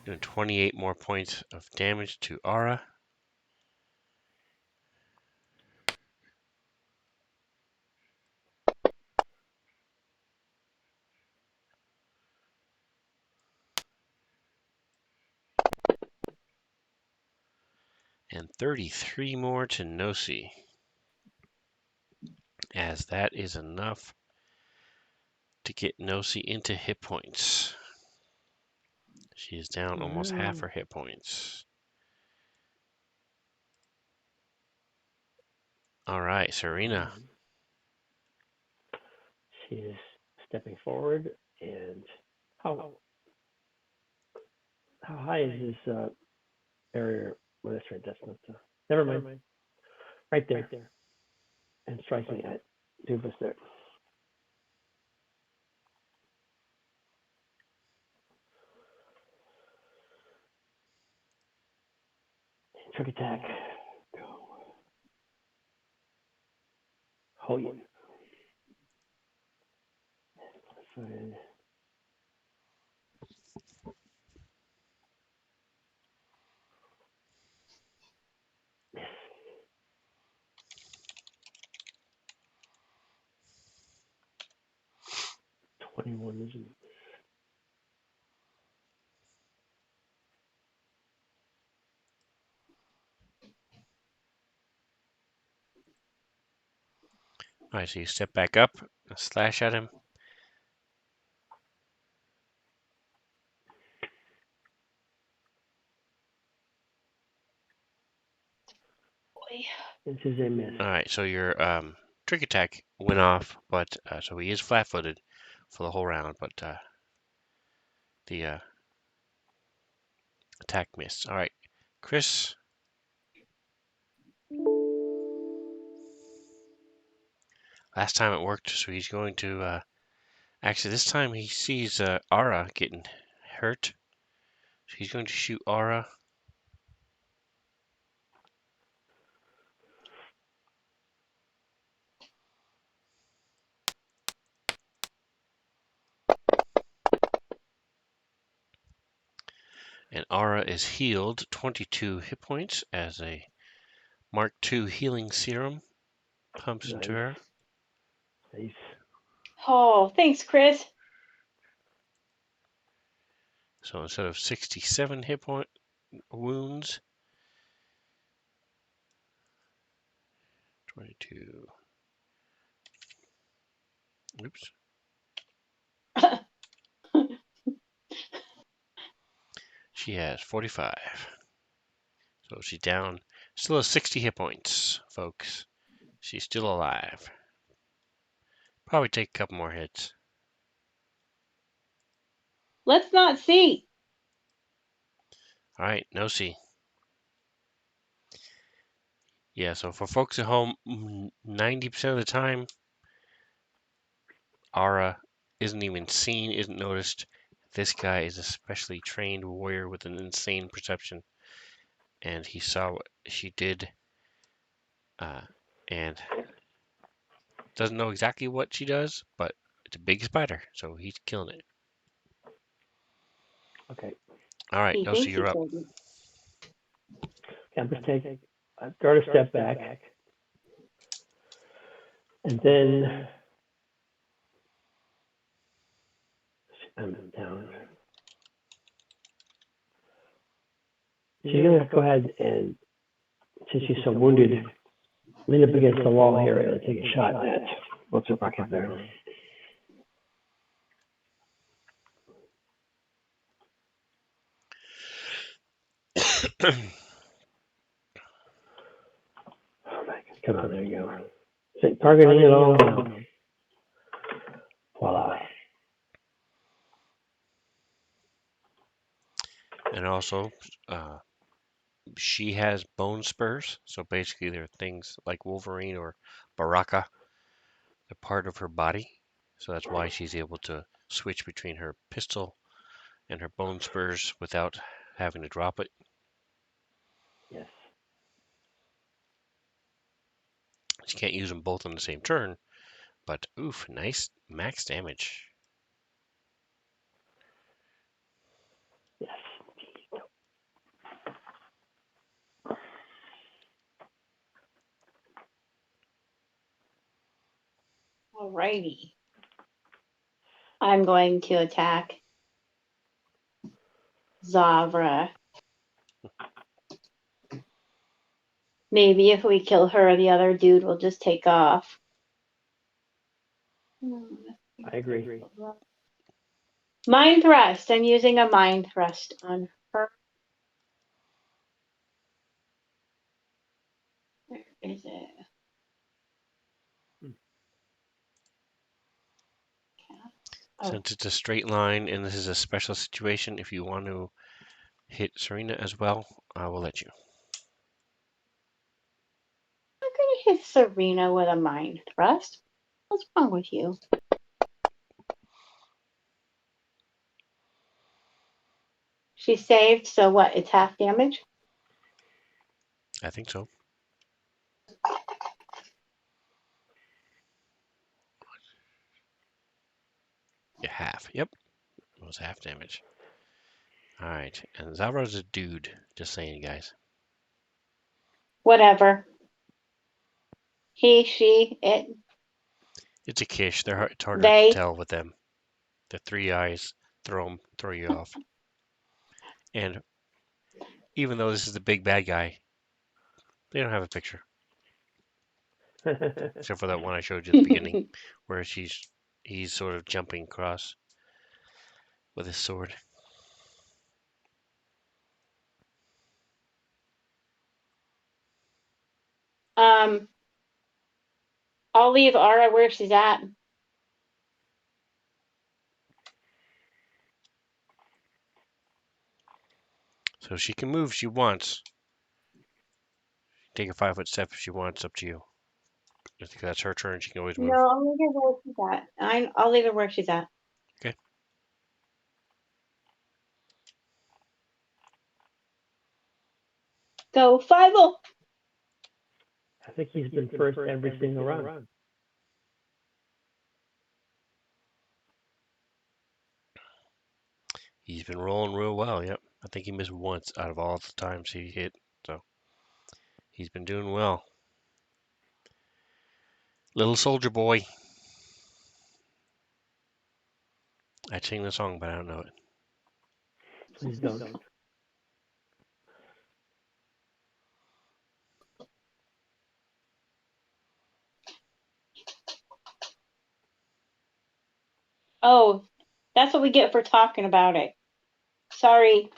Doing 28 more points of damage to Aura. And 33 more to Nosi, as that is enough to get Nosi into hit points. She is down almost half her hit points. All right, Serena. She is stepping forward, and how high is this area? Well, that's right. That's not. Never mind. Right there, and striking at Dubas there. Trick attack. Go. Oh, yeah. Footed. Miss. 21 is a miss. All right, so you step back up, slash at him. Boy. This is a miss. All right, so your trick attack went off, but so he is flat-footed for the whole round, but the attack missed. All right, Chris. Last time it worked, so he's going to. Actually, this time he sees Ara getting hurt, so he's going to shoot Ara. And Ara is healed 22 hit points as a Mark II healing serum pumps into her. Nice. Oh, thanks, Chris. So instead of 67 hit point wounds, 22. Oops. She has 45. So she's down. Still has 60 hit points, folks. She's still alive. Probably take a couple more hits. Let's not see. All right, no C. Yeah, so for folks at home, 90% of the time, Ara isn't even seen, isn't noticed. This guy is a specially trained warrior with an insane perception, and he saw what she did, and doesn't know exactly what she does, but it's a big spider, so he's killing it. Okay. All right, He Nosy, thinks he you're up. told me. Okay, I'm just taking. I start a step back, and then I'm down. She's gonna go ahead and, since she's so wounded, lean up against the wall here and take a shot at what's up back there. Oh my God. Come on, there you go. Targeting it all. No. Voila. And also, she has bone spurs, so basically they're things like Wolverine or Baraka. They're part of her body, so that's why she's able to switch between her pistol and her bone spurs without having to drop it. Yes. She can't use them both on the same turn, but oof, nice max damage. Yes. Alrighty. I'm going to attack Zavra. Maybe if we kill her, the other dude will just take off. I agree. Mind thrust. I'm using a mind thrust on her. Where is it? Oh. Since it's a straight line and this is a special situation, if you want to hit Serena as well, I will let you. I'm gonna hit Serena with a mind thrust. What's wrong with you? She saved, so what? It's half damage? I think so. Yeah, half. Yep. It was half damage. Alright. And Zavra's a dude. Just saying, guys. Whatever. He, she, it, It's a Kish. It's harder to they. tell with them. The three eyes throw you off. And even though this is the big bad guy, they don't have a picture. Except for that one I showed you at the beginning, where he's sort of jumping across with his sword. I'll leave Ara where she's at. So she can move if she wants. Take a 5-foot step if she wants. Up to you. I think that's her turn. She can always No, move. I'll leave her where she's at. I'll leave her where she's at. Okay. Go 5-0. I think he's been first every single round. He's been rolling real well. Yep. I think he missed once out of all the times he hit. So he's been doing well. Little soldier boy. I sing the song, but I don't know it. Please don't. Oh, that's what we get for talking about it. Sorry.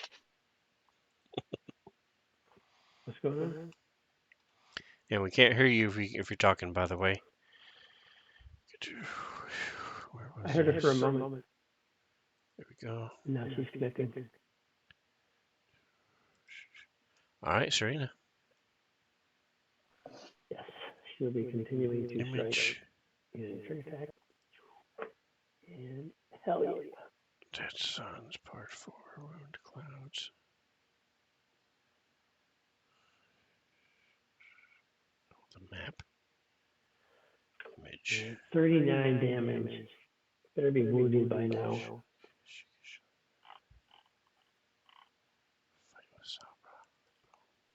What's going on? And we can't hear you if you're talking, by the way. I heard her for a moment. There we go. Now she's connected. All right, Serena. Yes, she'll be continuing to Image. strike using trick attack. And hell yeah. Dead Sun's Part 4. Wound Clouds. The map. Image. 39 damage. Better be wounded by now.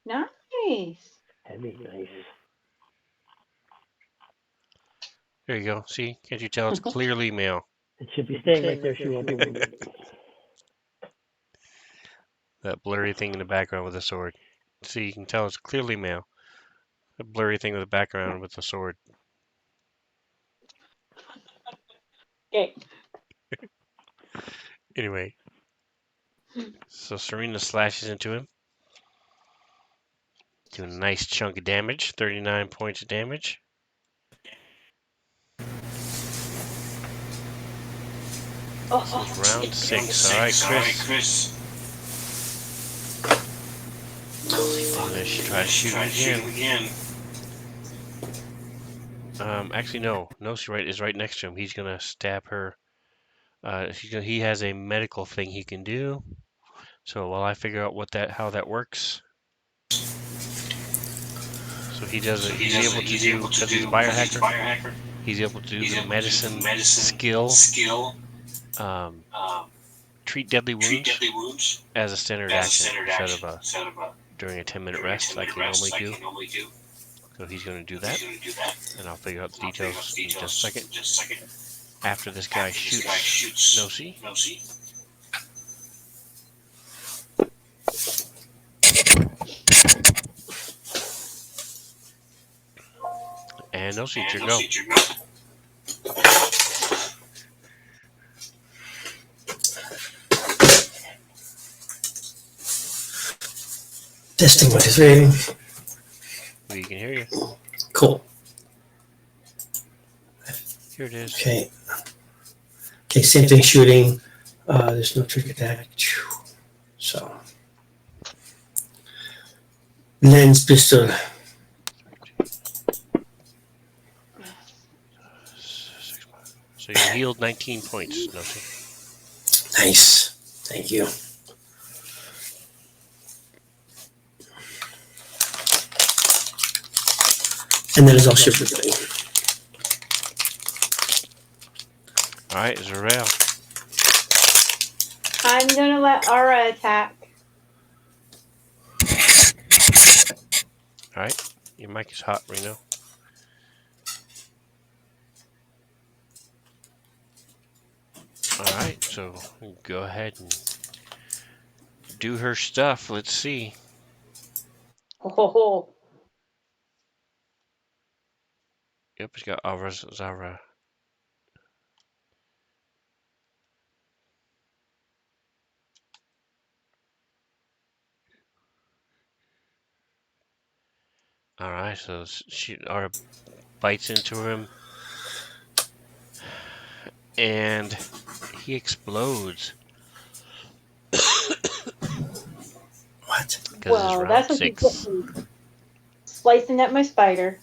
Nice. Heavy, nice. There you go. See? Can't you tell it's clearly male? It should be staying right there. She won't be wounded. That blurry thing in the background with the sword. See, you can tell it's clearly male. The blurry thing with the background with the sword. Okay. Anyway. So Serena slashes into him. Doing a nice chunk of damage. 39 points of damage. This is round 6. All right, Chris. I'm gonna try to shoot him again. Actually, no. Nosy is right next to him. He's gonna stab her. He has a medical thing he can do. So while I figure out how that works. So he's able to do, because he's a biohacker, he's able to do the medicine skill, treat deadly wounds as a standard action instead of during a 10-minute rest like you normally do. So he's going to do that, and I'll figure out the details in just a second. After this guy shoots Nosy. And Nosy, it's your go. Testing what is reading. We can hear you. Cool. Here it is. Okay. Okay, same thing shooting. There's no trick attack. So. Lens pistol. So you healed 19 points, Nosy. Nice. Thank you. And that is all shift doing. All right, Zarel. I'm gonna let Aura attack. All right, your mic is hot, Reno. All right, so go ahead and do her stuff. Let's see. Oh, Yep, it's got Avra Zara. All right, so she Aura bites into him, and he explodes What? because it's well, round that's what you put 6. me slicing at my spider.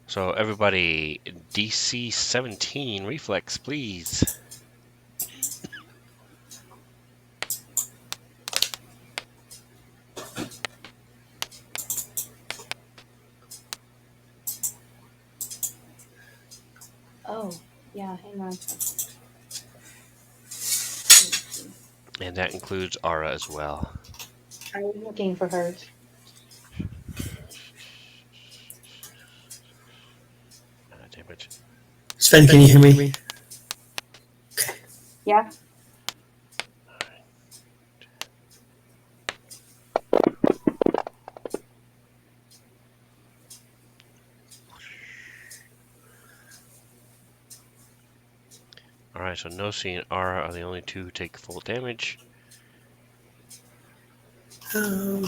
So everybody, DC 17 reflex, please. Oh, yeah, hang on. And that includes Aura as well. I was looking for hers. Damn it. Sven, can you hear me? Yeah. Alright, so Nosi and Aura are the only two who take full damage. 5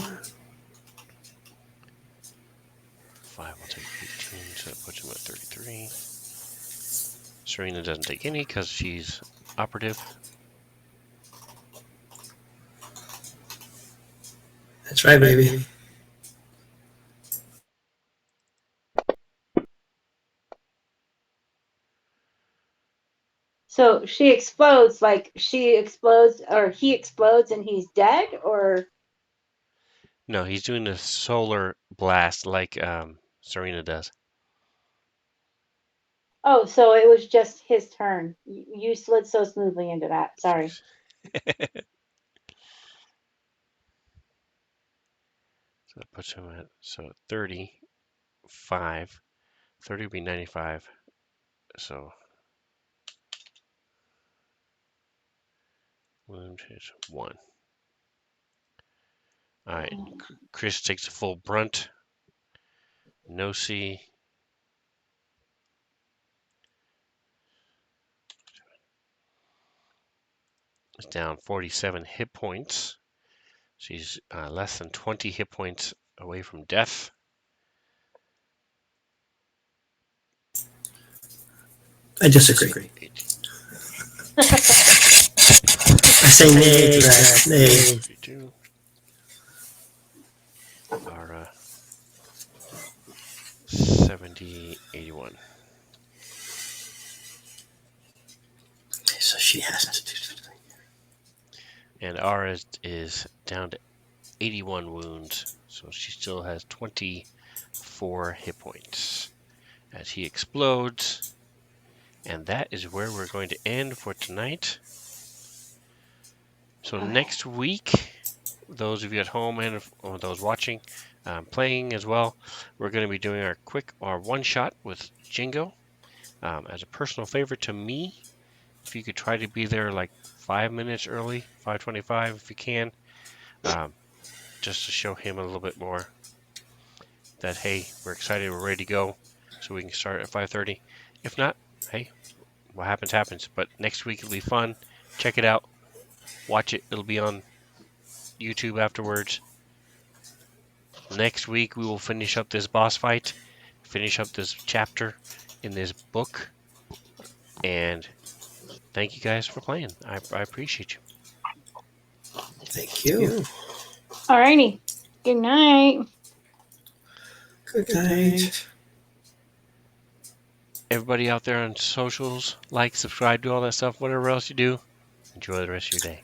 will take 18, so that puts him at 33. Serena doesn't take any because she's operative. That's right, baby. So she explodes, like she explodes, or he explodes and he's dead, or No, he's doing a solar blast like Serena does. oh, so it was just his turn. You slid so smoothly into that. Sorry. So that puts him at 35. 30 would be 95. So wound is 1. Alright, Chris takes the full brunt. Nosi is down 47 hit points. She's less than 20 hit points away from death. I disagree. I say nay to that. Nay. 32 are 70, 81. So she has to do something. And Ara is down to 81 wounds, so she still has 24 hit points as he explodes. And that is where we're going to end for tonight. So next week, those of you at home and those watching, playing as well, we're going to be doing our one shot with Jingo. As a personal favor to me, if you could try to be there like 5 minutes early, 5:25 if you can, just to show him a little bit more that, hey, we're excited, we're ready to go, so we can start at 5:30. If not, hey, what happens happens. But next week it'll be fun. Check it out, watch it. It'll be on YouTube afterwards. Next week we will finish up this boss fight, finish up this chapter in this book, and thank you guys for playing. I appreciate you. Thank you. Alrighty. Good night. Good night. Everybody out there on socials, like, subscribe, do all that stuff, whatever else you do. Enjoy the rest of your day.